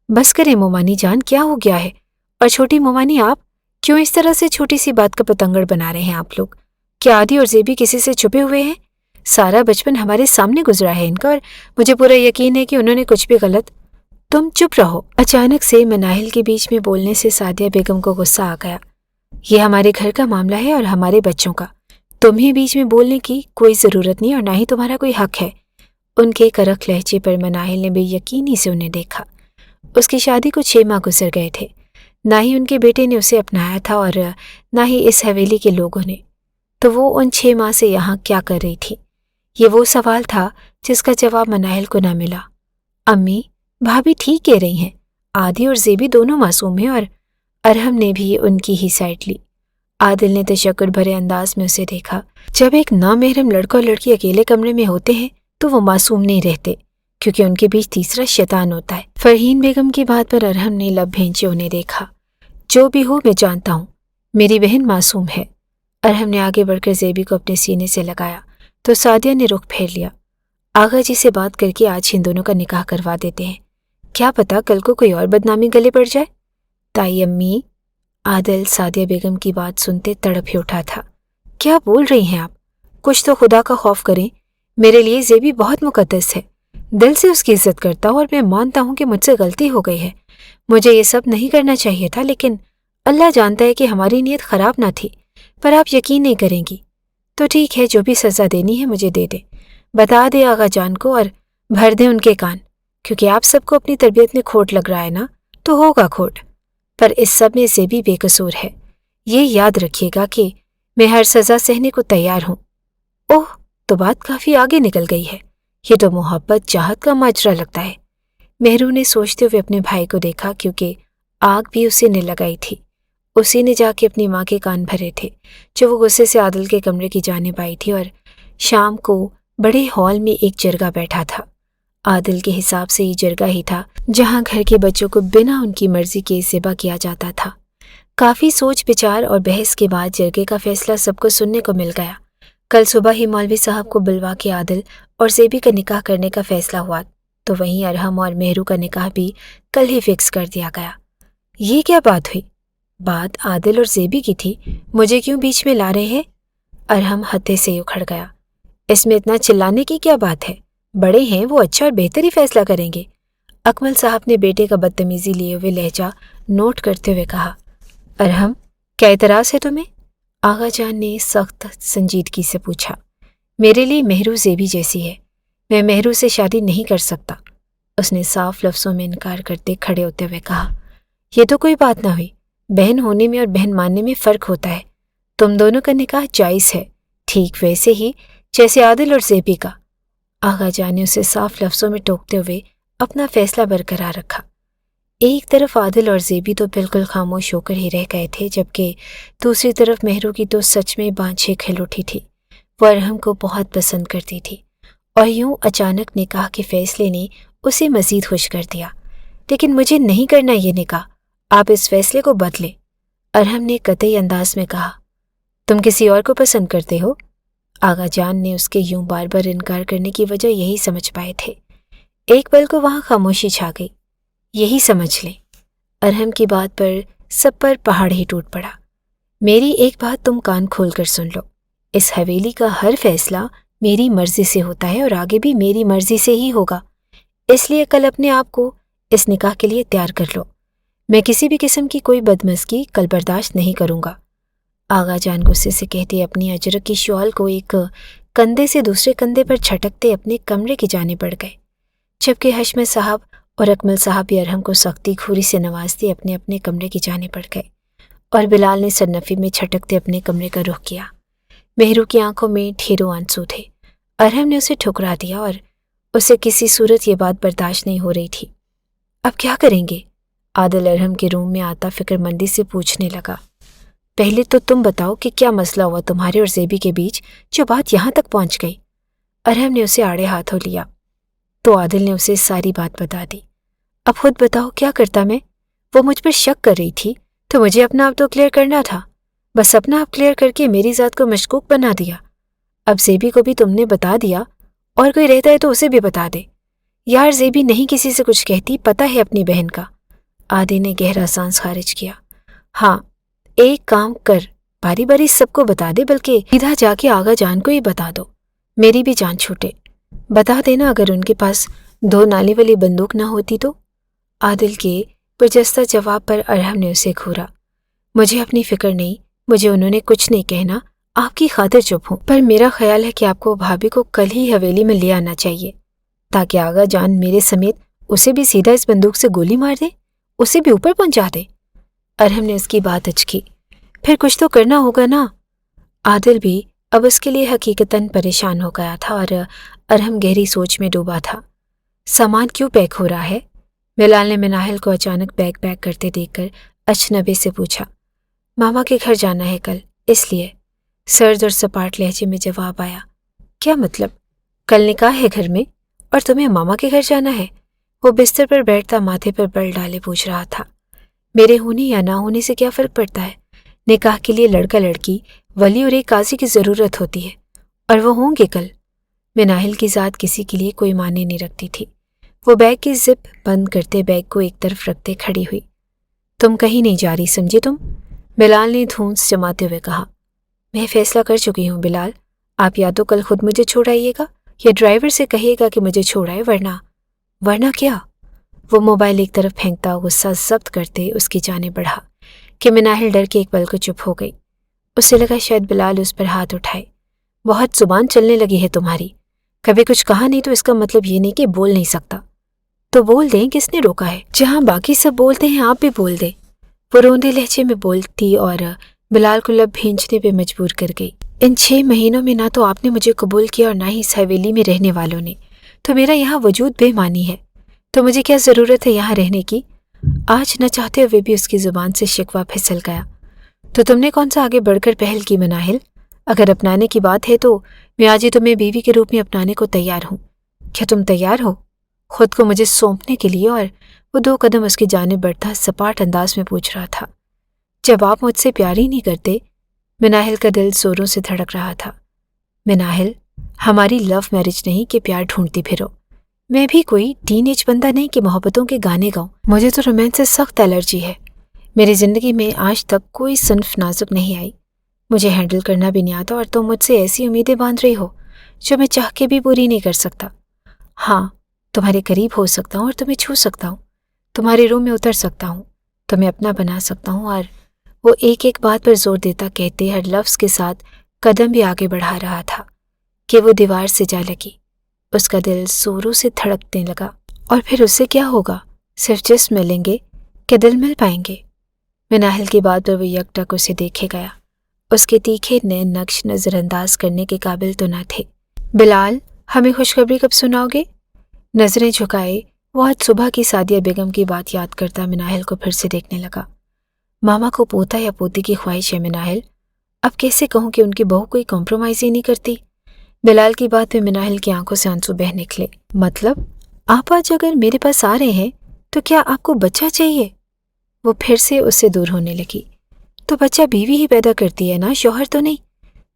बस करें मोमानी जान, क्या हो गया है? और छोटी मोमानी, आप क्यों इस तरह से छोटी सी बात का पतंगड़ बना रहे हैं आप लोग? क्या आदि और ज़ेबी किसी से छुपे हुए हैं? सारा बचपन हमारे सामने गुजरा है इनका, और मुझे पूरा यकीन है कि उन्होंने कुछ भी गलत। तुम चुप रहो। अचानक से मनाहिल के बीच में बोलने से सादिया बेगम को गुस्सा आ गया। ये हमारे घर का मामला है और हमारे बच्चों का, तुम्हें बीच में बोलने की कोई ज़रूरत नहीं, और ना ही तुम्हारा कोई हक है। उनके करख लहजे पर मनाहिल ने बेयकीनी से उन्हें देखा। उसकी शादी को 6 माह गुजर गए थे। ना ही उनके बेटे ने उसे अपनाया था और ना ही इस हवेली के लोगों ने। तो वो उन 6 माह से यहाँ क्या कर रही थी? ये वो सवाल था जिसका जवाब मनाहिल को ना मिला। अम्मी, भाभी ठीक कह रही हैं, आदि और ज़ेबी दोनों मासूम हैं, और अरहम ने भी उनकी ही साइड ली। आदिल ने तशक्कुर भरे अंदाज में उसे देखा। जब एक नामहरम लड़का और लड़की अकेले कमरे में होते हैं तो वो मासूम नहीं रहते, क्योंकि उनके बीच तीसरा शैतान होता है। फरहीन बेगम की बात पर अरहम ने लब भेंचे उन्हें देखा। जो भी हो, मैं जानता हूँ मेरी बहन मासूम है। अरहम ने आगे बढ़कर ज़ेबी को अपने सीने से लगाया तो सादिया ने रुख फेर लिया। आगा जी से बात करके आज इन दोनों का निकाह करवा देते हैं, क्या पता कल को कोई और बदनामी गले पड़ जाए। ताई अम्मी, आदिल सादिया बेगम की बात सुनते तड़प ही उठा था। क्या बोल रही हैं आप? कुछ तो खुदा का खौफ करें, मेरे लिए ज़ेबी बहुत मुकद्दस है। دل سے اس کی عزت کرتا ہوں اور میں مانتا ہوں کہ مجھ سے غلطی ہو گئی ہے، مجھے یہ سب نہیں کرنا چاہیے تھا، لیکن اللہ جانتا ہے کہ ہماری نیت خراب نہ تھی، پر آپ یقین نہیں کریں گی۔ تو ٹھیک ہے، جو بھی سزا دینی ہے مجھے دے دیں، بتا دے آغا جان کو اور بھر دیں ان کے کان، کیونکہ آپ سب کو اپنی تربیت میں کھوٹ لگ رہا ہے نا، تو ہوگا کھوٹ، پر اس سب میں سے بھی بے قصور ہے۔ یہ یاد رکھیے گا کہ میں ہر سزا سہنے کو تیار ہوں۔ اوہ، تو بات کافی آگے نکل گئی ہے، یہ تو محبت چاہت کا ماجرا لگتا ہے۔ مہرو نے سوچتے ہوئے اپنے بھائی کو دیکھا، کیونکہ آگ بھی اسی نے لگائی تھی۔ اسی نے جا کے اپنی ماں کے کان بھرے تھے، جو وہ غصے سے عادل کے کمرے کی جانب آئی تھی، اور شام کو بڑے ہال میں ایک جرگہ بیٹھا تھا۔ عادل کے حساب سے یہ جرگہ ہی تھا جہاں گھر کے بچوں کو بنا ان کی مرضی کے ذبح کیا جاتا تھا۔ کافی سوچ بچار اور بحث کے بعد جرگے کا فیصلہ سب کو سننے کو مل گیا۔ کل صبح ہی مولوی صاحب کو بلوا کے عادل اور زیبی کا نکاح کرنے کا فیصلہ ہوا، تو وہیں ارحم اور مہرو کا نکاح بھی کل ہی فکس کر دیا گیا۔ یہ کیا بات ہوئی؟ بات عادل اور زیبی کی تھی، مجھے کیوں بیچ میں لا رہے ہیں؟ ارحم ہتھے سے اکھڑ گیا۔ اس میں اتنا چلانے کی کیا بات ہے؟ بڑے ہیں وہ، اچھا اور بہتر ہی فیصلہ کریں گے۔ اکمل صاحب نے بیٹے کا بدتمیزی لیے ہوئے لہجہ نوٹ کرتے ہوئے کہا۔ ارحم، کیا اعتراض ہے تمہیں؟ آغا جان نے سخت سنجیدگی سے پوچھا۔ میرے لیے مہرو زیبی جیسی ہے، میں مہرو سے شادی نہیں کر سکتا، اس نے صاف لفظوں میں انکار کرتے کھڑے ہوتے ہوئے کہا۔ یہ تو کوئی بات نہ ہوئی، بہن ہونے میں اور بہن ماننے میں فرق ہوتا ہے، تم دونوں کا نکاح جائز ہے، ٹھیک ویسے ہی جیسے عادل اور زیبی کا۔ آغا جان نے اسے صاف لفظوں میں ٹوکتے ہوئے اپنا فیصلہ برقرار رکھا۔ ایک طرف عادل اور زیبی تو بالکل خاموش ہو کر ہی رہ گئے تھے، جبکہ دوسری طرف مہرو کی تو سچ میں بانچھیں کھل اٹھی تھی۔ وہ ارحم کو بہت پسند کرتی تھی، اور یوں اچانک نکاح کے فیصلے نے اسے مزید خوش کر دیا۔ لیکن مجھے نہیں کرنا یہ نکاح، آپ اس فیصلے کو بدلیں، ارحم نے قطعی انداز میں کہا۔ تم کسی اور کو پسند کرتے ہو؟ آغا جان نے اس کے یوں بار بار انکار کرنے کی وجہ یہی سمجھ پائے تھے۔ ایک پل کو وہاں خاموشی چھا گئی۔ یہی سمجھ لیں، ارحم کی بات پر سب پر پہاڑ ہی ٹوٹ پڑا۔ میری ایک بات تم کان کھول کر سن لو، اس حویلی کا ہر فیصلہ میری مرضی سے ہوتا ہے اور آگے بھی میری مرضی سے ہی ہوگا، اس لیے کل اپنے آپ کو اس نکاح کے لیے تیار کر لو۔ میں کسی بھی قسم کی کوئی بدمزگی کل برداشت نہیں کروں گا۔ آغا جان غصے سے کہتے اپنی اجرک کی شال کو ایک کندھے سے دوسرے کندھے پر چھٹکتے اپنے کمرے کی جانب بڑھ گئے، جبکہ حشمت صاحب اور اکمل صاحب بھی ارحم کو سختی کھوری سے نوازتے اپنے اپنے کمرے کی جانب بڑھ گئے، اور بلال نے سرنفی میں چھٹکتے اپنے کمرے کا رخ کیا۔ مہرو کی آنکھوں میں ڈھیروں آنسو تھے۔ ارحم نے اسے ٹھکرا دیا اور اسے کسی صورت یہ بات برداشت نہیں ہو رہی تھی۔ اب کیا کریں گے؟ عادل ارحم کے روم میں آتا فکر مندی سے پوچھنے لگا۔ پہلے تو تم بتاؤ کہ کیا مسئلہ ہوا تمہارے اور زیبی کے بیچ جو بات یہاں تک پہنچ گئی؟ ارحم نے اسے آڑے ہاتھوں لیا تو عادل نے اسے ساری بات بتا دی۔ اب خود بتاؤ کیا کرتا میں؟ وہ مجھ پر شک کر رہی تھی تو مجھے اپنا آپ تو کلیئر کرنا تھا، بس اپنا آپ کلیئر کر کے میری ذات کو مشکوک بنا دیا۔ اب زیبی کو بھی تم نے بتا دیا، اور کوئی رہتا ہے تو اسے بھی بتا دے۔ یار زیبی نہیں کسی سے کچھ کہتی، پتہ ہے اپنی بہن کا۔ عادل نے گہرا سانس خارج کیا۔ ہاں، ایک کام کر، باری باری سب کو بتا دے، بلکہ سیدھا جا کے آغا جان کو ہی بتا دو، میری بھی جان چھوٹے۔ بتا دینا اگر ان کے پاس 2 نالی والی بندوق نہ ہوتی تو۔ عادل کے برجستہ جواب پر ارحم نے اسے گھورا۔ مجھے اپنی فکر نہیں، مجھے انہوں نے کچھ نہیں کہنا، آپ کی خاطر چپ ہوں، پر میرا خیال ہے کہ آپ کو بھابھی کو کل ہی حویلی میں لے آنا چاہیے، تاکہ آغا جان میرے سمیت اسے بھی سیدھا اس بندوق سے گولی مار دے، اسے بھی اوپر پہنچا دے۔ ارحم نے اس کی بات اچکی۔ پھر کچھ تو کرنا ہوگا نا۔ عادل بھی اب اس کے لیے حقیقتاً پریشان ہو گیا تھا، اور ارحم گہری سوچ میں ڈوبا تھا۔ سامان کیوں پیک ہو رہا ہے؟ بلال نے مناہل کو اچانک بیگ پیک کرتے دیکھ کر اچنبے سے پوچھا۔ ماما کے گھر جانا ہے کل، اس لیے، سرد اور سپاٹ لہجے میں جواب آیا۔ کیا مطلب؟ کل نکاح ہے گھر میں اور تمہیں ماما کے گھر جانا ہے؟ وہ بستر پر بیٹھتا ماتھے پر بل ڈالے پوچھ رہا تھا۔ میرے ہونے یا نہ ہونے سے کیا فرق پڑتا ہے؟ نکاح کے لیے لڑکا لڑکی، ولی اور ایک قاضی کی ضرورت ہوتی ہے، اور وہ ہوں گے کل۔ مناہل کی ذات کسی کے لیے کوئی معنی نہیں رکھتی تھی۔ وہ بیگ کی زپ بند کرتے بیگ کو ایک طرف رکھتے کھڑی ہوئی۔ تم کہیں نہیں جا رہی، سمجھے تم؟ بلال نے دھونس جماتے ہوئے کہا۔ میں فیصلہ کر چکی ہوں بلال، آپ یا تو کل خود مجھے چھوڑ آئیے گا یا ڈرائیور سے کہیے گا کہ مجھے چھوڑائے، ورنہ کیا؟ وہ موبائل ایک طرف پھینکتا غصہ ضبط کرتے اس کی جانب بڑھا کہ مناہل ڈر کے ایک پل کو چپ ہو گئی۔ اسے لگا شاید بلال اس پر ہاتھ اٹھائے۔ بہت زبان چلنے لگی ہے تمہاری، کبھی کچھ کہا نہیں تو اس کا مطلب یہ نہیں کہ بول نہیں سکتا۔ تو بول دیں، کس نے روکا ہے؟ جہاں باقی سب بولتے ہیں آپ بھی بول دیں۔ وہ روندے لہجے میں بولتی اور بلال کو لب بھینچنے پہ مجبور کر گئی۔ ان 6 مہینوں میں نہ تو آپ نے مجھے قبول کیا اور نہ ہی اس حویلی میں رہنے والوں نے، تو میرا یہاں وجود بے معنی ہے۔ تو مجھے کیا ضرورت ہے یہاں رہنے کی؟ آج نہ چاہتے ہوئے بھی اس کی زبان سے شکوہ پھسل گیا۔ تو تم نے کون سا آگے بڑھ کر پہل کی مناہل؟ اگر اپنانے کی بات ہے تو میں آج ہی تمہیں بیوی کے روپ میں اپنانے کو تیار ہوں۔ کیا تم تیار ہو خود کو مجھے سونپنے کے لیے؟ اور وہ 2 قدم اس کی جانب بڑھتا سپاٹ انداز میں پوچھ رہا تھا۔ جب آپ مجھ سے پیار ہی نہیں کرتے؟ مناہل کا دل زوروں سے دھڑک رہا تھا۔ مناہل، ہماری لو میرج نہیں کہ پیار ڈھونڈتی پھرو۔ میں بھی کوئی ٹین ایج بندہ نہیں کہ محبتوں کے گانے گاؤں۔ مجھے تو رومانس سے سخت الرجی ہے۔ میری زندگی میں آج تک کوئی صنف نازک نہیں آئی۔ مجھے ہینڈل کرنا بھی نہیں آتا اور تم مجھ سے ایسی امیدیں باندھ رہی ہو جو میں چاہ کے بھی پوری نہیں کر سکتا۔ ہاں، تمہارے قریب ہو سکتا ہوں اور تمہیں چھو سکتا ہوں، تمہارے روم میں اتر سکتا ہوں، تمہیں اپنا بنا سکتا ہوں۔ اور وہ ایک ایک بات پر زور دیتا کہتے ہر لفظ کے ساتھ قدم بھی آگے بڑھا رہا تھا کہ وہ دیوار سے جا لگی۔ اس کا دل زوروں سے دھڑکنے لگا۔ اور پھر اس سے کیا ہوگا؟ صرف جسم ملیں گے کہ دل مل پائیں گے؟ مناہل کی بات پر وہ یک ٹک اسے دیکھے گیا۔ اس کے تیکھے نئے نقش نظر انداز کرنے کے قابل تو نہ تھے۔ بلال، ہمیں خوشخبری کب سناؤ گے؟ نظریں جھکائے وہ آج صبح کی سعدیہ بیگم کی بات یاد کرتا مناہل کو پھر سے دیکھنے لگا۔ ماما کو پوتا یا پوتی کی خواہش ہے مناہل، اب کیسے کہوں کہ ان کی بہو کوئی کمپرومائز ہی نہیں کرتی؟ بلال کی بات میں مناہل کی آنکھوں سے آنسو بہہ نکلے۔ مطلب آپ آج اگر میرے پاس آ رہے ہیں تو کیا آپ کو بچہ چاہیے؟ وہ پھر سے اس سے دور ہونے لگی۔ تو بچہ بیوی ہی پیدا کرتی ہے نا، شوہر تو نہیں۔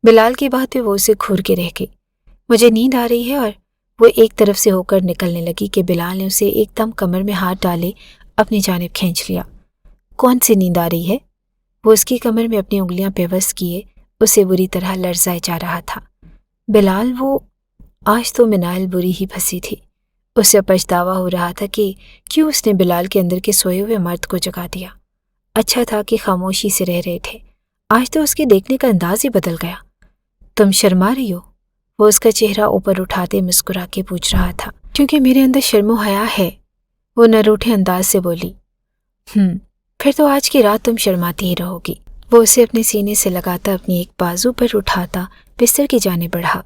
بلال کی بات پہ وہ اسے گھور کے رہ گئی۔ مجھے نیند آ رہی ہے۔ اور وہ ایک طرف سے ہو کر نکلنے لگی کہ بلال نے اسے ایک دم کمر میں ہاتھ ڈالے اپنی جانب کھینچ لیا۔ کون سی نیند آ رہی ہے؟ وہ اس کی کمر میں اپنی انگلیاں پیوست کیے اسے بری طرح لرزائے جا رہا تھا۔ بلال، وہ آج تو مناہل بری ہی پھنسی تھی۔ اسے پچھتاوا ہو رہا تھا کہ کیوں اس نے بلال کے اندر کے سوئے ہوئے مرد کو جگا دیا۔ اچھا تھا کہ خاموشی سے رہ رہے تھے، آج تو اس کے دیکھنے کا انداز ہی بدل گیا۔ تم شرما رہی ہو؟ وہ اس کا چہرہ اوپر اٹھاتے مسکرا کے پوچھ رہا تھا۔ کیونکہ میرے اندر شرم و حیا ہے، وہ نہ روٹھے انداز سے بولی۔ پھر تو آج کی رات تم شرماتی ہی رہو گی۔ وہ اسے اپنے سینے سے لگاتا اپنی ایک بازو پر اٹھاتا بستر کی جانب بڑھا۔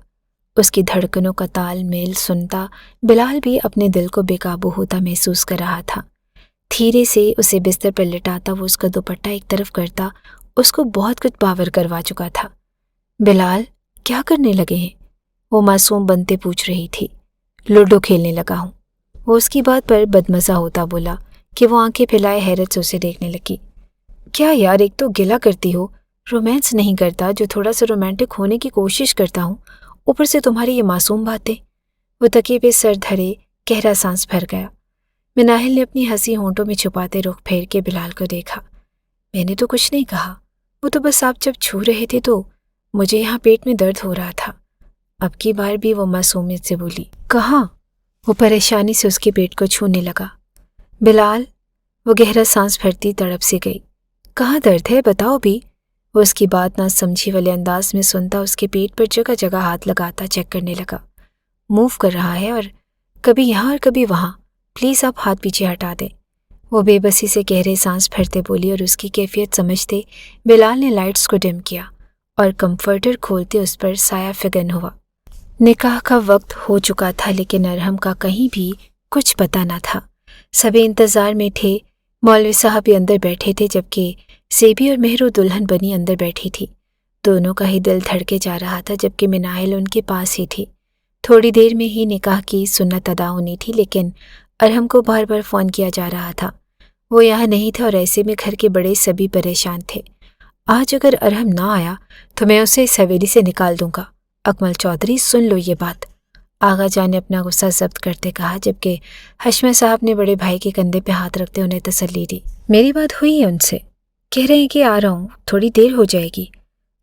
اس کی دھڑکنوں کا تال میل سنتا بلال بھی اپنے دل کو بے قابو ہوتا محسوس کر رہا تھا۔ دھیرے سے اسے بستر پر لٹاتا وہ اس کا دوپٹہ ایک طرف کرتا اس کو بہت کچھ باور کروا چکا تھا۔ بلال، کیا کرنے لگے ہیں؟ وہ معصوم بنتے پوچھ رہی تھی۔ لوڈو کھیلنے لگا ہوں۔ وہ اس کی بات پر بدمزہ ہوتا بولا کہ وہ آنکھیں پھیلائے حیرت سے اسے دیکھنے لگی۔ کیا یار، ایک تو گلہ کرتی ہو، رومانس نہیں کرتا جو تھوڑا سا رومانٹک ہونے کی کوشش کرتا ہوں، اوپر سے تمہاری یہ معصوم باتیں۔ وہ تکیے پہ سر دھرے گہرا سانس بھر گیا۔ مناہل نے اپنی ہنسی ہونٹوں میں چھپاتے رخ پھیر کے بلال کو دیکھا۔ میں نے تو کچھ نہیں کہا، وہ تو بس آپ جب چھو رہے تھے تو مجھے یہاں پیٹ میں درد ہو رہا تھا۔ اب کی بار بھی وہ معصومیت سے بولی۔ کہاں؟ وہ پریشانی سے اس کے پیٹ کو چھونے لگا۔ بلال، وہ گہرا سانس بھرتی تڑپ سے گئی۔ کہاں درد ہے بتاؤ بھی؟ وہ اس کی بات نہ سمجھی والے انداز میں سنتا اس کے پیٹ پر جگہ جگہ ہاتھ لگاتا چیک کرنے لگا۔ موو کر رہا ہے اور کبھی یہاں اور کبھی وہاں، پلیز آپ ہاتھ پیچھے ہٹا دیں۔ وہ بے بسی سے گہرے سانس بھرتے بولی اور اس کی کیفیت سمجھتے بلال نے لائٹس کو ڈم کیا اور کمفرٹر کھولتے اس پر سایہ فگن ہوا۔ نکاح کا وقت ہو چکا تھا لیکن ارحم کا کہیں بھی کچھ پتہ نہ تھا۔ سبھی انتظار میں تھے۔ مولوی صاحب بھی اندر بیٹھے تھے جبکہ زیبی اور مہرو دلہن بنی اندر بیٹھی تھی۔ دونوں کا ہی دل دھڑکے جا رہا تھا جبکہ مناہل ان کے پاس ہی تھی۔ تھوڑی دیر میں ہی نکاح کی سنت ادا ہونی تھی لیکن ارحم کو بار بار فون کیا جا رہا تھا۔ وہ یہاں نہیں تھا اور ایسے میں گھر کے بڑے سبھی پریشان تھے۔ آج اگر ارحم نہ آیا تو میں اسے اس حویلی سے نکال دوں گا۔ اکمل چودھری، سن لو یہ بات، آغا جان نے اپنا غصہ ضبط کرتے کہا جبکہ حشمت صاحب نے بڑے بھائی کے کندھے پہ ہاتھ رکھتے انہیں تسلی دی۔ میری بات ہوئی ہے ان سے، کہہ رہے ہیں کہ آ رہا ہوں، تھوڑی دیر ہو جائے گی۔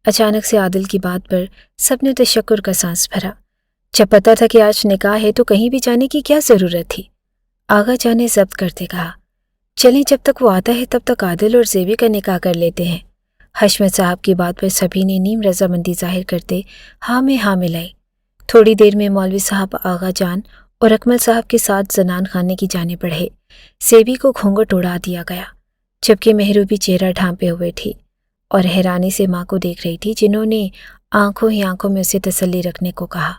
اچانک سے عادل کی بات پر سب نے تشکر کا سانس بھرا۔ जब पता था कि आज निकाह है तो कहीं भी जाने की क्या ज़रूरत थी? आगा जान ने ज़ब्त करते कहा, चलें जब तक वो आता है तब तक आदिल और ज़ेबी का निकाह कर लेते हैं। हशमत साहब की बात पर सभी ने नीम रजामंदी जाहिर करते हाँ में हाँ मिलाई। थोड़ी देर में मौलवी साहब आगा जान और अकमल साहब के साथ जनान खाने की जाने बढ़े। सेबी को घूंघट उड़ा दिया गया, जबकि मेहरूबी चेहरा ढांपे हुए थी और हैरानी से माँ को देख रही थी, जिन्होंने आंखों ही आंखों में उसे तसल्ली रखने को कहा।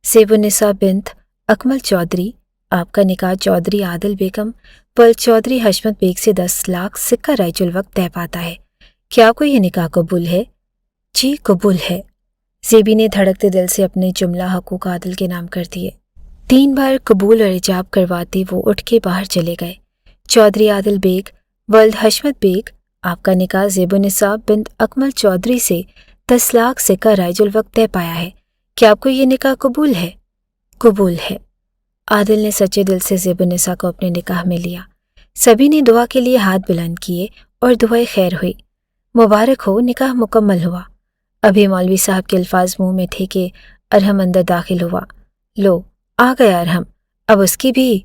सेबुन्निसा बिन्त अकमल चौधरी, आपका निकाह चौधरी आदिल बेगम पल चौधरी हशमत बेग से 10 लाख सिक्का रायचुल वक्त तय पाता है। क्या आपको यह निकाह कबूल है? जी कबूल है। सेबी ने धड़कते दिल से अपने जुमला हकूक आदिल के नाम कर दिए। 3 बार कबूल और इजाब करवाते वो उठ के बाहर चले गए। चौधरी आदिल बेग वल्द हशमत बेग, आपका निकाह ज़ेबुन्निसा बिन्त अकमल चौधरी से 10 लाख सिक्का रायजुल वक्त तय पाया है। क्या आपको ये निकाह कबूल है? कबूल है। आदिल ने सच्चे दिल से ज़ेबुन्निसा को अपने निकाह में लिया। सभी ने दुआ के लिए हाथ बुलंद किए और दुआए खैर हुई। मुबारक हो, निकाह मुकम्मल हुआ। अभी मौलवी साहब के अल्फाज मुंह में थे कि अरहम अंदर दाखिल हुआ। लो आ गया अरहम, अब उसकी भी।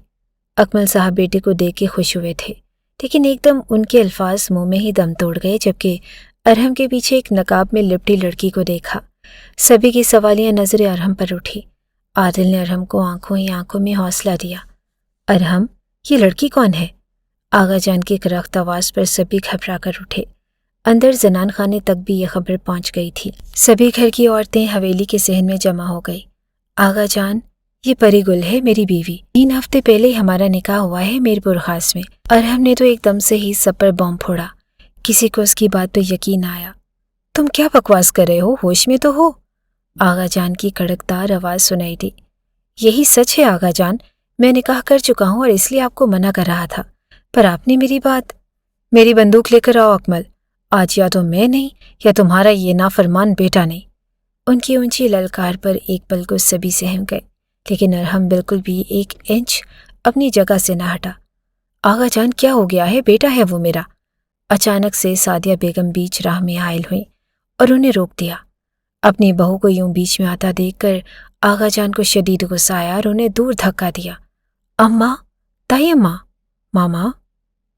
अकमल साहब बेटे को देख के खुश हुए थे, लेकिन एकदम उनके अल्फाज मुंह में ही दम तोड़ गए जबकि अरहम के पीछे एक नकाब में लिपटी लड़की को देखा। सभी की सवालिया नजरें अरहम पर उठी। आदिल ने अरहम को आंखों ही आंखों में हौसला दिया। अरहम, ये लड़की कौन है? आगा जान की करख्त आवाज़ पर सभी घबरा कर उठे। अंदर जनान खाने तक भी ये खबर पहुंच गई थी। सभी घर की औरतें हवेली के सहन में जमा हो गई। आगा जान, ये परी गुल है, मेरी बीवी। 3 हफ्ते पहले ही हमारा निकाह हुआ है मीरपुर खास में। अरहम ने तो एकदम से ही सब पर बॉम्ब फोड़ा। किसी को उसकी बात पर यकीन आया। तुम क्या बकवास कर रहे हो? होश में तो हो? आगा जान की कड़कदार आवाज़ सुनाई दी। यही सच है आगा जान, मैं निकाह कर चुका हूँ और इसलिए आपको मना कर रहा था, पर आपने मेरी बात। मेरी बंदूक लेकर आओ अकमल, आज या तो मैं नहीं या तुम्हारा ये नाफरमान बेटा नहीं। उनकी ऊंची ललकार पर एक पल को सभी सहम गए, लेकिन अरहम बिल्कुल भी 1 इंच अपनी जगह से न हटा। आगा जान, क्या हो गया है? बेटा है वो मेरा। अचानक से सादिया बेगम बीच राह में हायल हुई और उन्हें रोक दिया। अपनी बहू को यूं बीच में आता देखकर आगा जान को शदीद गुस्सा आया और उन्हें दूर धक्का दिया। अम्मा, ताई अम्मा, मामा।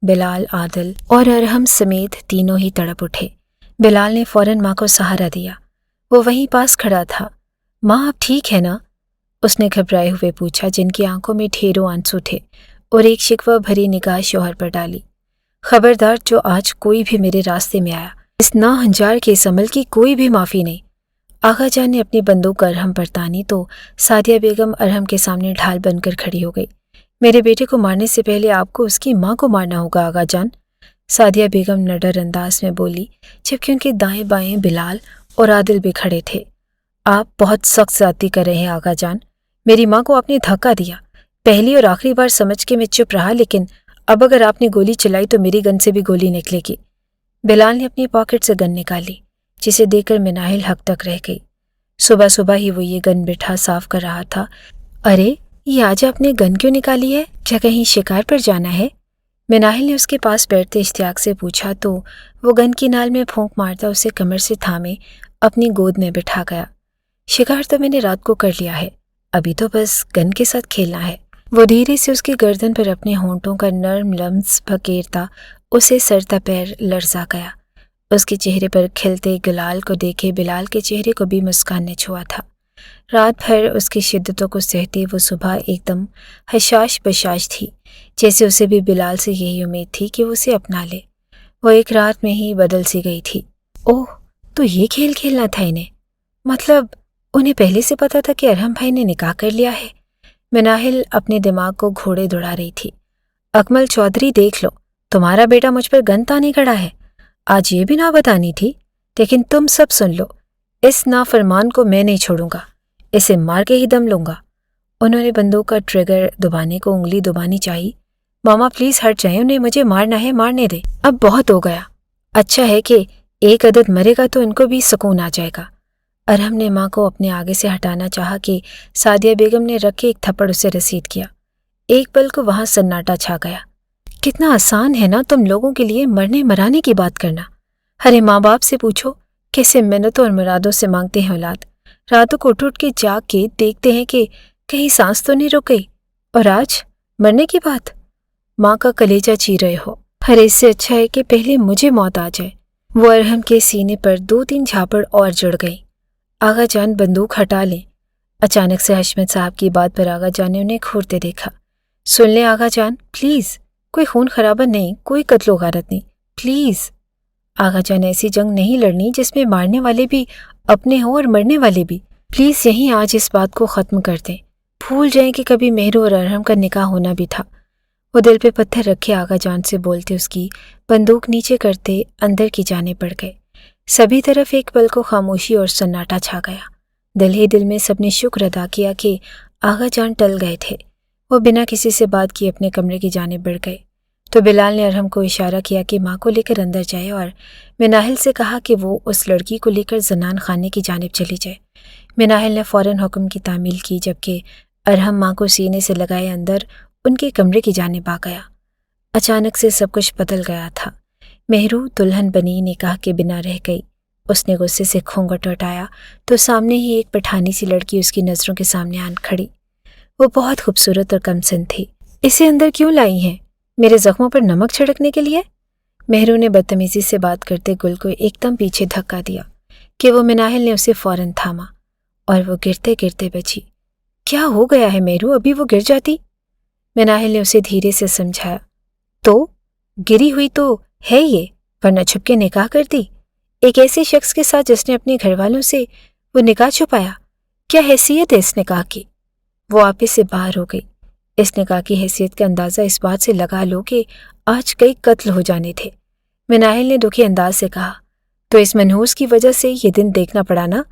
बिलाल, आदिल और अरहम समेत तीनों ही तड़प उठे। बिलाल ने फौरन माँ को सहारा दिया। वो वहीं पास खड़ा था। माँ, आप ठीक है ना? उसने घबराए हुए पूछा, जिनकी आंखों में ढेरों आंसू थे, और एक शिकवा भरी निगाह शौहर पर डाली। खबरदार, जो आज कोई भी मेरे रास्ते में आया, इस नाहंजार के इस अमल की कोई भी माफ़ी नहीं। आगा जान ने अपनी बंदूक अरहम पर तानी तो सादिया बेगम अरहम के सामने ढाल बनकर खड़ी हो गई। मेरे बेटे को मारने से पहले आपको उसकी माँ को मारना होगा आगा जान, सादिया बेगम नडर अंदाज में बोली, जबकि उनके दाएं बाएं बिलाल और आदिल भी खड़े थे। आप बहुत सख्त ज्यादती कर रहे हैं आगा जान। मेरी माँ को आपने धक्का दिया। पहली और आखिरी बार समझ के मैं चुप रहा, लेकिन अब अगर आपने गोली चलाई तो मेरी गन से भी गोली निकलेगी। बिलाल ने अपनी पॉकेट से गन निकाली, जिसे देखकर मिनाहिल हकतक रह गई। सुबह सुबह ही वो ये गन बिठा साफ कर रहा था। अरे, ये आज आपने गन क्यों निकाली है? क्या कहीं शिकार पर जाना है? मिनाहिल ने उसके पास बैठते इश्तियाक से पूछा तो वो गन की नाल में फूंक मारता उसे कमर से थामे अपनी गोद में बिठा गया। शिकार तो मैंने रात को कर लिया है, अभी तो बस गन के साथ खेलना है। वो धीरे से उसकी गर्दन पर अपने होंठों का नर्म लम्स भकेरता उसे सरता पैर लर्जा गया। उसके चेहरे पर खिलते गुलाल को देखे बिलाल के चेहरे को भी मुस्कान ने छुआ था। रात भर उसकी शिद्दतों को सहते वो सुबह एकदम हशाश बशाश थी, जैसे उसे भी बिलाल से यही उम्मीद थी कि वो उसे अपना ले। वो एक रात में ही बदल सी गई थी। ओह, तो ये खेल खेलना था इन्हें? मतलब उन्हें पहले से पता था कि अरहम भाई ने निकाह कर लिया है। मिनाहिल अपने दिमाग को घोड़े दौड़ा रही थी। अकमल चौधरी, देख लो, तुम्हारा बेटा मुझ पर गन ताने खड़ा है। आज ये भी ना बतानी थी, लेकिन तुम सब सुन लो, इस नाफरमान को मैं नहीं छोड़ूंगा, इसे मार के ही दम लूंगा। उन्होंने बंदूक का ट्रिगर दबाने को उंगली दबानी चाहिए। मामा प्लीज हट जाएं, उन्हें मुझे मारना है, मारने दे, अब बहुत हो गया। अच्छा है कि एक अदद मरेगा तो इनको भी सुकून आ जाएगा। अरहम ने माँ को अपने आगे से हटाना चाहा कि सादिया बेगम ने रख के एक थप्पड़ उसे रसीद किया। एक पल को वहां सन्नाटा छा गया। कितना आसान है ना तुम लोगों के लिए मरने मराने की बात करना। अरे माँ बाप से पूछो कैसे मिन्नतों और मुरादों से मांगते हैं औलाद। रातों को उठ के जाग के देखते हैं कि कहीं सांस तो नहीं रुक गई, और आज मरने की बात। माँ का कलेजा चीर रहे हो। अरे इससे अच्छा है कि पहले मुझे मौत आ जाए। वो अरहम के सीने पर 2-3 झापड़ और जड़ गई। आगा जान बंदूक हटा लें। अचानक से हशमत साहब की बात पर आगा जान ने उन्हें घूरते देखा। सुन लें आगा जान, प्लीज, कोई खून खराबा नहीं, कोई कत्लो गारत नहीं, प्लीज। आगा जान, ऐसी जंग नहीं लड़नी जिसमें मारने वाले भी अपने हों और मरने वाले भी। प्लीज यहीं आज इस बात को खत्म कर दें। भूल जाएं कि कभी मेहरू और अरहम का निकाह होना भी था। वो दिल पे पत्थर रखे आगा जान से बोलते उसकी बंदूक नीचे करते अंदर की जाने पड़ गए। सभी तरफ एक पल को खामोशी और सन्नाटा छा गया। दिल ही दिल में सबने शुक्र अदा किया कि आगा जान टल गए थे। वो बिना किसी से बात किए अपने कमरे की जाने बढ़ गए तो बिलाल ने अरहम को इशारा किया कि माँ को लेकर अंदर जाए और मिनाहिल से कहा कि वो उस लड़की को लेकर जनान खाने की जानिब चली जाए। मिनाहिल ने फ़ौरन हुक्म की तामील की, जबकि अरहम माँ को सीने से लगाए अंदर उनके कमरे की जानिब आ गया। अचानक से सब कुछ बदल गया था। मेहरू दुल्हन बनी निकाह के बिना रह गई। उसने गुस्से से घूंघट हटाया तो सामने ही एक पठानी सी लड़की उसकी नज़रों के सामने आन खड़ी। वो बहुत खूबसूरत और कमसिन थी। इसे अंदर क्यों लाई हैं? मेरे जख्मों पर नमक छिड़कने के लिए? मेहरू ने बदतमीजी से बात करते गुल को एकदम पीछे धक्का दिया कि वो मिनाहिल ने उसे फौरन थामा और वो गिरते गिरते बची। क्या हो गया है मेहरू, अभी वो गिर जाती। मिनाहिल ने उसे धीरे से समझाया। तो गिरी हुई तो है ये, वरना छुपके निकाह करती। एक ऐसे शख्स के साथ जिसने अपने घर वालों से वो निकाह छुपाया। क्या हैसियत है इस निकाह की? वो आपे से बाहर हो गई। इस निकाह की हैसियत का अंदाज़ा इस बात से लगा लो कि आज कई कत्ल हो जाने थे। मिनाहिल ने दुखी अंदाज से कहा। तो इस मनहूस की वजह से ये दिन देखना पड़ा ना।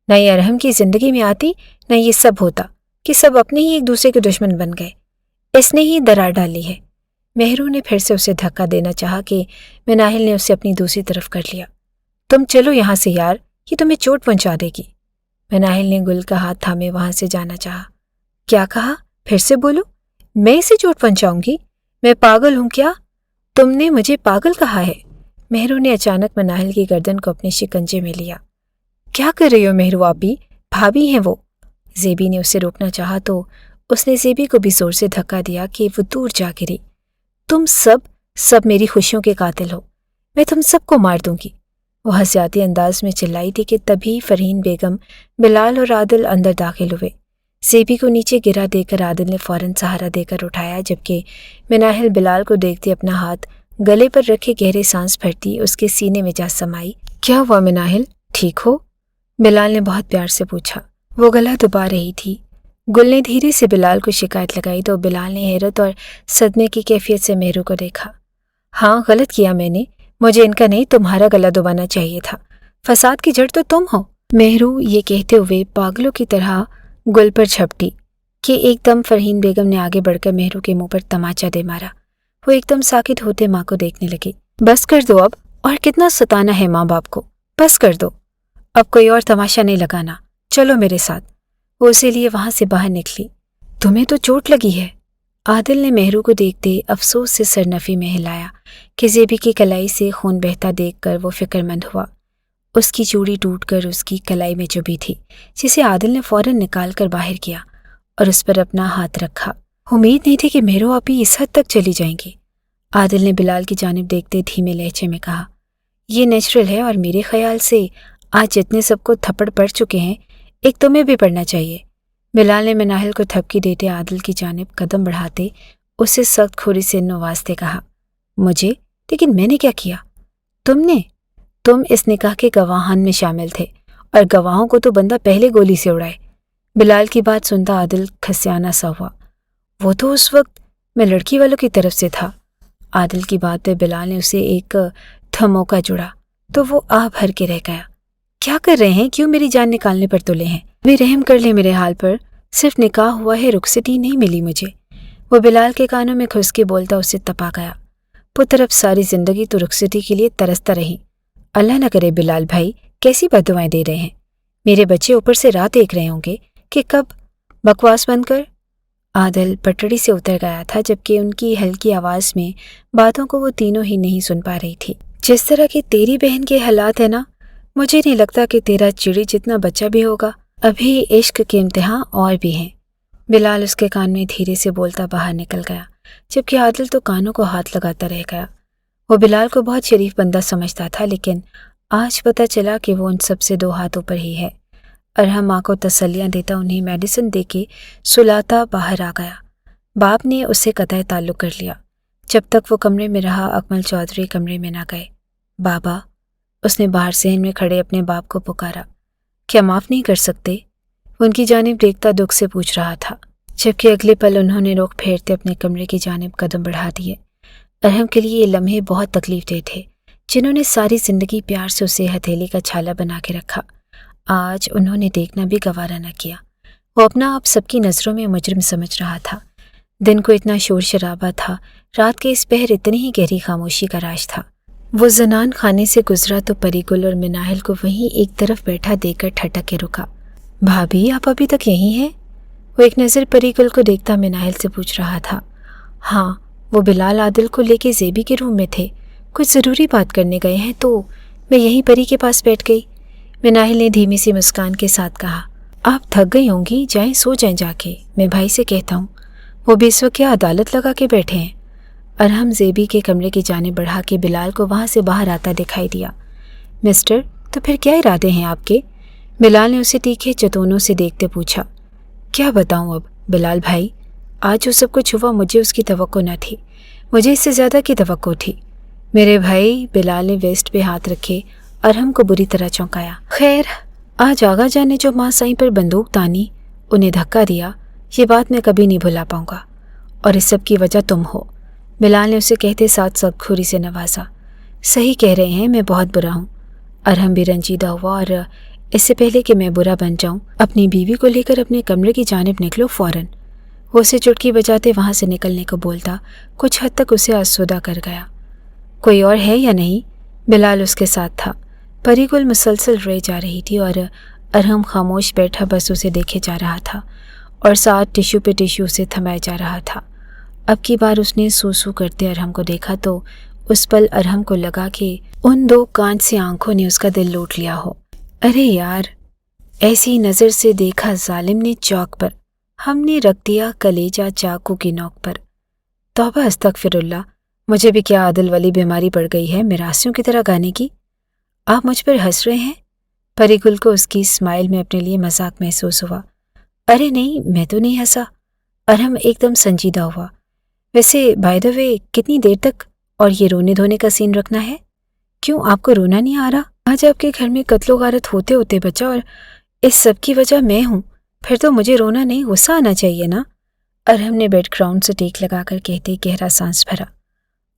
न ये अरहम की जिंदगी में आती, न ये सब होता कि सब अपने ही एक दूसरे के दुश्मन बन गए। इसने ही दरार डाली है। मेहरू ने फिर से उसे धक्का देना चाहा कि मिनाहिल ने उसे अपनी दूसरी तरफ कर लिया। तुम चलो यहाँ से यार, ये तुम्हें चोट पहुंचा देगी। मिनाहिल ने गुल का हाथ थामे वहां से जाना चाहा। क्या कहा? फिर से बोलो। मैं इसे चोट पहुंचाऊंगी? मैं पागल हूं क्या? तुमने मुझे पागल कहा है। मेहरू ने अचानक मिनाहिल की गर्दन को अपने शिकंजे में लिया। क्या कर रही हो मेहरू आपी? भाभी हैं वो। जेबी ने उसे रोकना चाहा तो उसने जेबी को भी जोर से धक्का दिया कि वो दूर जा गिरी। तुम सब मेरी खुशियों के कातिल हो। मैं तुम सबको मार दूंगी। वो हंसियाती अंदाज में चिल्लाई थी कि तभी फरहीन बेगम, बिलाल और आदिल अंदर दाखिल हुए। जेबी को नीचे गिरा देकर आदिल ने फौरन सहारा देकर उठाया, जबकि मिनाहिल बिलाल को देखते अपना हाथ गले पर रखे गहरे सांस भरती उसके सीने में जा समाई। क्या हुआ मिनाहिल, ठीक हो? बिलाल ने बहुत प्यार से पूछा। वो गला दबा रही थी। गुल ने धीरे से बिलाल को शिकायत लगाई तो बिलाल ने हैरत और सदमे की कैफियत से मेहरू को देखा। हाँ, गलत किया मैंने। मुझे इनका नहीं तुम्हारा गला दबाना चाहिए था। फसाद की जड़ तो तुम हो। मेहरू ये कहते हुए पागलों की तरह गुल पर झपटी कि एकदम फरहीन बेगम ने आगे बढ़कर मेहरू के मुंह पर तमाचा दे मारा। वो एकदम साकित होते माँ को देखने लगी। बस कर दो अब, और कितना सताना है माँ बाप को। बस कर दो, अब कोई और तमाशा नहीं लगाना। चलो मेरे साथ। वो उसे लिए वहां से बाहर निकली। तुम्हें तो चोट लगी है। आदिल ने मेहरू को देखते अफसोस से सरनफी में हिलाया कि जेबी की कलाई से खून बहता देखकर वो फिक्रमंद हुआ। उसकी चूड़ी टूटकर उसकी कलाई में चुभी थी, जिसे आदिल ने फौरन निकाल कर बाहर किया और उस पर अपना हाथ रखा। उम्मीद नहीं थी कि मेहरू आपी इस हद तक चली जाएंगी। आदिल ने बिलाल की जानिब देखते धीमे लहजे में कहा। ये नेचुरल है और मेरे ख्याल से आज जितने सबको थप्पड़ पड़ चुके हैं, एक तुम्हें भी पड़ना चाहिए। बिलाल ने मिनाहिल को थपकी देते आदिल की जानिब कदम बढ़ाते उससे सख्त खोरी से नवाजते कहा। मुझे? लेकिन मैंने क्या किया? तुम इस निकाह के गवाहान में शामिल थे और गवाहों को तो बंदा पहले गोली से उड़ाए। बिलाल की बात सुनता आदिल खसियाना सा हुआ। वो तो उस वक्त मैं लड़की वालों की तरफ से था। आदिल की बात पे बिलाल ने उसे एक धमोका जुड़ा तो वो आ भर के रह गया। क्या कर रहे हैं? क्यों मेरी जान निकालने पर तुले हैं? वे रहम कर ले मेरे हाल पर। सिर्फ निकाह हुआ है, रुखसती नहीं मिली मुझे। वो बिलाल के कानों में घुस के बोलता उसे तपा गया। पुत्र अब सारी जिंदगी तो रुखसती के लिए तरसता रही। अल्लाह न करे बिलाल भाई कैसी बददुआएं दे रहे हैं। मेरे बच्चे ऊपर से रात देख रहे होंगे कि कब। बकवास बंद कर। आदिल पटड़ी से उतर गया था, जबकि उनकी हल्की आवाज में बातों को वो तीनों ही नहीं सुन पा रही थी। जिस तरह की तेरी बहन के हालात है ना, मुझे नहीं लगता कि तेरा चिड़ी जितना बच्चा भी होगा अभी इश्क के इम्तिहान और भी हैं। बिलाल उसके कान में धीरे से बोलता बाहर निकल गया, जबकि आदिल तो कानों को हाथ लगाता रह गया। वो बिलाल को बहुत शरीफ बंदा समझता था, लेकिन आज पता चला कि वो उन सब से 2 हाथ ऊपर ही है। अरहम माँ को तसल्लियाँ देता उन्हें मेडिसिन देके सुलाता बाहर आ गया। बाप ने उससे कतई ताल्लुक़ कर लिया। जब तक वो कमरे में रहा, अकमल चौधरी कमरे में ना गए। बाबा, उसने बाहर सहन में खड़े अपने बाप को पुकारा। क्या माफ़ नहीं कर सकते? वो उनकी जानिब देखता दुख से पूछ रहा था, जबकि अगले पल उन्होंने रुख फेरते अपने कमरे की जानिब कदम बढ़ा दिए। अरहम के लिए ये लम्हे बहुत तकलीफ दे थे, जिन्होंने सारी जिंदगी प्यार से उसे हथेली का छाला बना के रखा। आज उन्होंने देखना भी गवारा न किया। वो अपना आप सबकी नज़रों में मुजरिम समझ रहा था। दिन को इतना शोर शराबा था, रात के इस पहर इतनी ही गहरी खामोशी का राज था। वो जनान खाने से गुजरा तो परीगुल और मिनाहिल को वहीं एक तरफ बैठा देखकर ठटक के रुका। भाभी, आप अभी तक यहीं हैं? वो एक नज़र परीगुल को देखता मिनाहिल से पूछ रहा था। हाँ, वो बिलाल आदिल को लेके ज़ेबी के रूम में थे, कुछ ज़रूरी बात करने गए हैं, तो मैं यहीं परी के पास बैठ गई। मिनाहिल ने धीमी सी मुस्कान के साथ कहा। आप थक गई होंगी, जाएं सो जाएं जाके, मैं भाई से कहता हूँ। वो भी इस वक्त क्या अदालत लगा के बैठे हैं। अरहम ज़ेबी के कमरे की जानिब बढ़ा के बिलाल को वहाँ से बाहर आता दिखाई दिया। मिस्टर, तो फिर क्या इरादे हैं आपके? बिलाल ने उसे तीखे चतोनों से देखते पूछा। क्या बताऊँ अब बिलाल भाई, आज जो सब कुछ हुआ मुझे उसकी तवक्को न थी, मुझे इससे ज़्यादा की तवक्को थी। मेरे भाई, बिलाल ने वेस्ट पे हाथ रखे अरहम को बुरी तरह चौंकाया। खैर, आज आगा जान ने जो माँ साईं पर बंदूक तानी, उन्हें धक्का दिया, ये बात मैं कभी नहीं भुला पाऊंगा, और इस सब की वजह तुम हो। बिलाल ने उसे कहते साथ सख्तखुरी से नवाजा। सही कह रहे हैं, मैं बहुत बुरा हूँ। अरहम भी रंजीदा हुआ और इससे पहले कि मैं बुरा बन जाऊं, अपनी बीवी को लेकर अपने कमरे की जानिब निकलो फौरन। वो उसे चुटकी बजाते वहाँ से निकलने को बोलता, कुछ हद तक उसे आसुदा कर गया। कोई और है या नहीं? बिलाल उसके साथ था। परीगुल मुसलसल रोए जा रही थी और अरहम खामोश बैठा बस उसे देखे जा रहा था और साथ टिश्यू पे टिश्यू उसे थमाया जा रहा था। अब की बार उसने सूसू करते अरहम को देखा तो उस पल अरहम को लगा कि उन 2 कांच सी आंखों ने उसका दिल लूट लिया हो। अरे यार, ऐसी नज़र से देखा जालिम ने चौक पर, हमने रख दिया कलेजा चाकू की नोक पर। तौबा अस्तगफिरुल्लाह, मुझे भी क्या आदिल वाली बीमारी पड़ गई है मिरासियों की तरह गाने की। आप मुझ पर हंस रहे हैं? परीगुल को उसकी स्माइल में अपने लिए मजाक महसूस हुआ। अरे नहीं, मैं तो नहीं हंसा। अरहम एकदम संजीदा हुआ। वैसे बाय द वे, कितनी देर तक और ये रोने धोने का सीन रखना है? क्यों, आपको रोना नहीं आ रहा? आज आपके घर में कत्लो गारत होते होते बचा और इस सब की वजह मैं हूँ, फिर तो मुझे रोना नहीं गुस्सा आना चाहिए ना। अरहम ने बैकग्राउंड से टेक लगाकर कहते गहरा सांस भरा।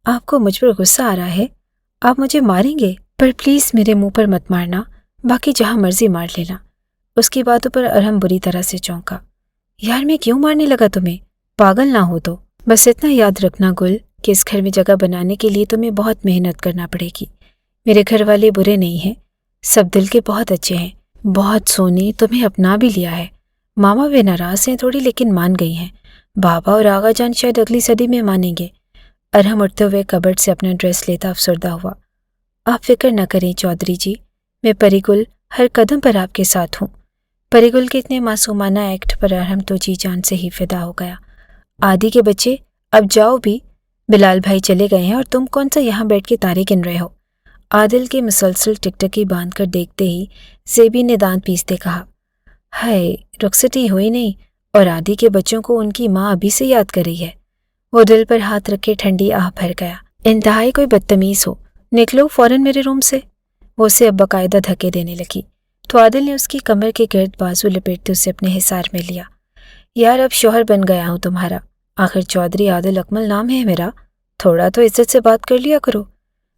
आपको मुझ पर गुस्सा आ रहा है? आप मुझे मारेंगे, पर प्लीज़ मेरे मुंह पर मत मारना, बाकी जहाँ मर्जी मार लेना। उसकी बातों पर अरहम बुरी तरह से चौंका। यार, मैं क्यों मारने लगा तुम्हें? पागल ना हो तो। बस इतना याद रखना गुल कि इस घर में जगह बनाने के लिए तुम्हें बहुत मेहनत करना पड़ेगी। मेरे घर वाले बुरे नहीं हैं, सब दिल के बहुत अच्छे हैं। बहुत सोने तुम्हें अपना भी लिया है। मामा वे नाराज हैं थोड़ी, लेकिन मान गई हैं। बाबा और आगा जान शायद अगली सदी में मानेंगे। अरहम उठते हुए कबर्ड से अपना ड्रेस लेता अफसरदा हुआ। आप फिक्र न करें चौधरी जी, मैं परीगुल हर कदम पर आपके साथ हूँ। परीगुल के इतने मासूमाना एक्ट पर अरहम तो जी जान से ही फिदा हो गया। आदि के बच्चे, अब जाओ भी, बिलाल भाई चले गए हैं और तुम कौन सा यहाँ बैठ के तारे गिन रहे हो? आदिल के मुसलसल टिकटकी बांध कर देखते ही ज़ेबी ने दांत पीसते कहा। हाय, रुखसती हुई नहीं और आदि के बच्चों को उनकी माँ अभी से याद कर रही है। वो दिल पर हाथ रखे ठंडी आह भर गया। इंतहाई कोई बदतमीज़ हो, निकलो फौरन मेरे रूम से। वो उसे अब बाकायदा धक्के देने लगी तो आदिल ने उसकी कमर के गिर्द बाजू लपेटते उसे अपने हिसार में लिया। यार, अब शौहर बन गया हूँ तुम्हारा, आखिर चौधरी आदिल अकमल नाम है मेरा, थोड़ा तो इज्जत से बात कर लिया करो।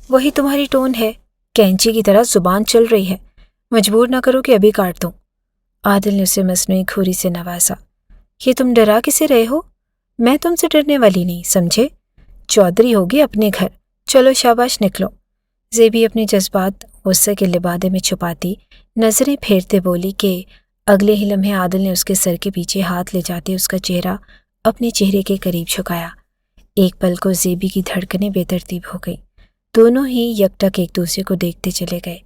वही तुम्हारी टोन है, कैंची की तरह जुबान चल रही है, मजबूर ना करो कि अभी काट दूं। आदिल ने उसे मसनूई खुरी से नवाजा। ये तुम डरा किसे रहे हो? मैं तुमसे डरने वाली नहीं, समझे? चौधरी होगी अपने घर, चलो शाबाश निकलो। ज़ेबी अपने जज्बात गुस्से के लिबादे में छुपाती नजरें फेरते बोली कि अगले ही लम्हे आदिल ने उसके सर के पीछे हाथ ले जाते उसका चेहरा अपने चेहरे के करीब झुकाया। एक पल को ज़ेबी की धड़कनें बेतरतीब हो गई। दोनों ही यकटक एक दूसरे को देखते चले गए।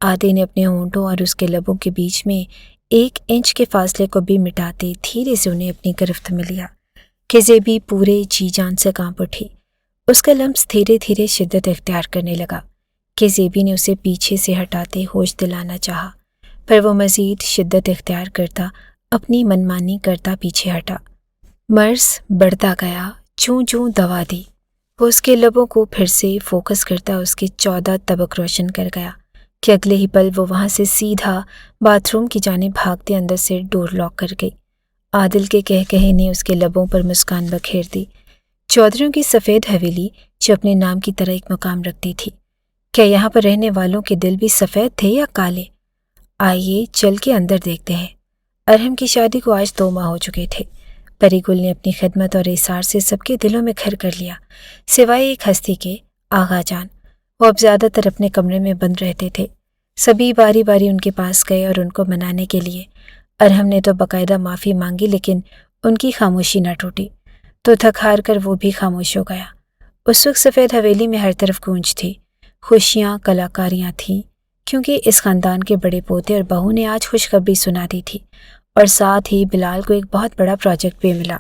आदि ने अपने होंठों और उसके लबों के बीच में 1 इंच के फासले को भी मिटाते धीरे से उन्हें अपनी गिरफ्त में लिया कि ज़ेबी पूरे जी जान से कांप उठी। उसका लम्स धीरे धीरे शिद्दत इख्तियार करने लगा कि ज़ेबी ने उसे पीछे से हटाते होश दिलाना चाहा, पर वो मज़ीद शिद्दत इख्तियार करता अपनी मनमानी करता पीछे हटा। मर्ज़ बढ़ता गया। चूं चूं दवा दी, वो उसके लबों को फिर से फोकस करता उसके 14 तबक रोशन कर गया कि अगले ही पल वो वहाँ से सीधा बाथरूम की जाने भागते अंदर से डोर लॉक कर गई। आदिल के कहे ने उसके लबों पर मुस्कान बखेर दी। चौधरियों की सफ़ेद हवेली जो अपने नाम की तरह एक मुकाम रखती थी, क्या यहाँ पर रहने वालों के दिल भी सफ़ेद थे या काले? आइए चल के अंदर देखते हैं। अरहम की शादी को आज 2 माह हो चुके थे। परीगुल ने अपनी खिदमत और इसार से सबके दिलों में घर कर लिया, सिवाय एक हस्ती के, आगा जान। वो अब ज़्यादातर अपने कमरे में बंद रहते थे। सभी बारी बारी उनके पास गए और उनको मनाने के लिए। अरहम ने तो बाकायदा माफ़ी मांगी, लेकिन उनकी खामोशी न टूटी, तो थक हार कर वो भी खामोश हो गया। उस वक्त सफ़ेद हवेली में हर तरफ गूंज थी, खुशियाँ, कलाकारियाँ थीं, क्योंकि इस ख़ानदान के बड़े पोते और बहू ने आज खुशखबरी सुना दी थी, और साथ ही बिलाल को एक बहुत बड़ा प्रोजेक्ट भी मिला।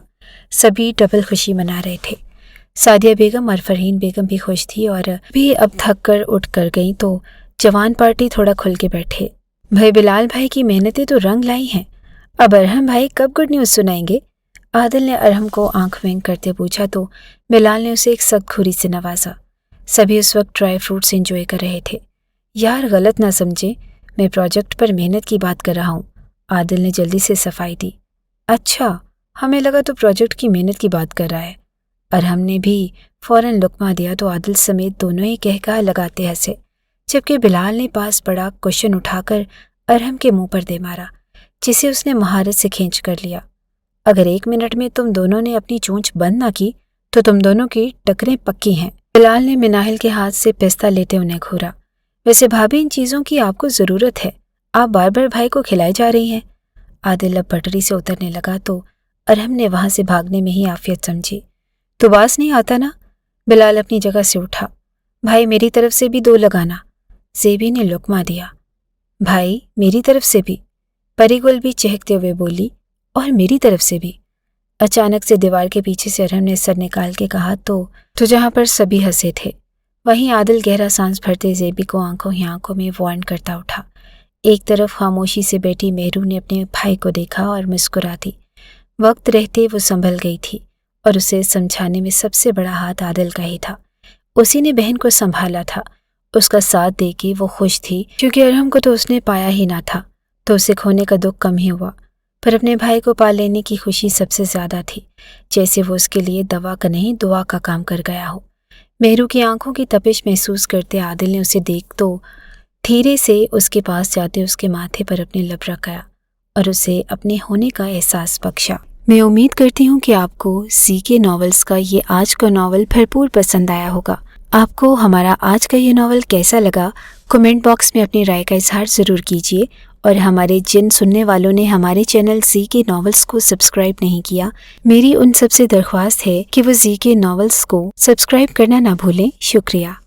सभी डबल खुशी मना रहे थे। सादिया बेगम और फरहीन बेगम भी खुश थी और भी अब थक कर उठ कर गई तो जवान पार्टी थोड़ा खुल के बैठे। भाई बिलाल भाई की मेहनतें तो रंग लाई हैं, अब अरहम भाई कब गुड न्यूज़ सुनाएंगे? आदिल ने अरहम को आंख वेंग करते पूछा तो बिलाल ने उसे एक सख्त खुरी से नवाजा। सभी उस वक्त ड्राई फ्रूट्स एंजॉय कर रहे थे। यार गलत ना समझे, मैं प्रोजेक्ट पर मेहनत की बात कर रहा हूँ। आदिल ने जल्दी से सफाई दी। अच्छा, हमें लगा तो प्रोजेक्ट की मेहनत की बात कर रहा है। अरहम ने भी फ़ौरन लुकमा दिया तो आदिल समेत दोनों ही कहकहा लगाते हंसे, जबकि बिलाल ने पास पड़ा क्वेश्चन उठाकर अरहम के मुंह पर दे मारा, जिसे उसने महारत से खींच कर लिया। अगर 1 मिनट में तुम दोनों ने अपनी चोंच बंद ना की तो तुम दोनों की टकरें पक्की हैं। बिलाल ने मिनाहिल के हाथ से पिस्ता लेते उन्हें घूरा। वैसे भाभी, इन चीज़ों की आपको ज़रूरत है, आप बार बार भाई को खिलाई जा रही हैं। आदिल अब पटरी से उतरने लगा तो अरहम ने वहाँ से भागने में ही आफियत समझी। तो बास नहीं आता ना? बिलाल अपनी जगह से उठा। भाई मेरी तरफ से भी 2 लगाना। ज़ेबी ने लुकमा दिया। भाई मेरी तरफ से भी। परीगुल भी चहकते हुए बोली, और मेरी तरफ से भी। अचानक से दीवार के पीछे से अरहम ने सर निकाल के कहा तो जहाँ पर सभी हंसे थे, वहीं आदिल गहरा सांस भरते ज़ेबी को आंखों ही आंखों में वार्न करता उठा। एक तरफ खामोशी से बैठी मेहरू ने अपने भाई को देखा और मुस्कुरा दी। वक्त रहते वो संभल गई थी और उसे समझाने में सबसे बड़ा हाथ आदिल का ही था। उसी ने बहन को संभाला था। उसका साथ दे के वो खुश थी, क्योंकि अरहम को तो उसने पाया ही ना था, तो उसे खोने का दुख कम ही हुआ, पर अपने भाई को पा लेने की खुशी सबसे ज़्यादा थी, जैसे वो उसके लिए दवा का नहीं दुआ का काम कर गया हो। मेहरू की आंखों की तपिश महसूस करते आदिल ने उसे देख तो धीरे से उसके पास जाते उसके माथे पर अपने लब रखाया और उसे अपने होने का एहसास बख्शा। मैं उम्मीद करती हूँ कि आपको सीके नॉवेल्स का ये आज का नॉवल भरपूर पसंद आया होगा। आपको हमारा आज का ये नॉवल कैसा लगा, कमेंट बॉक्स में अपनी राय का इजहार ज़रूर कीजिए। और हमारे जिन सुनने वालों ने हमारे चैनल सीके नॉवेल्स को सब्सक्राइब नहीं किया, मेरी उन सबसे दरख्वास्त है कि वो सीके नॉवेल्स को सब्सक्राइब करना ना भूलें। शुक्रिया।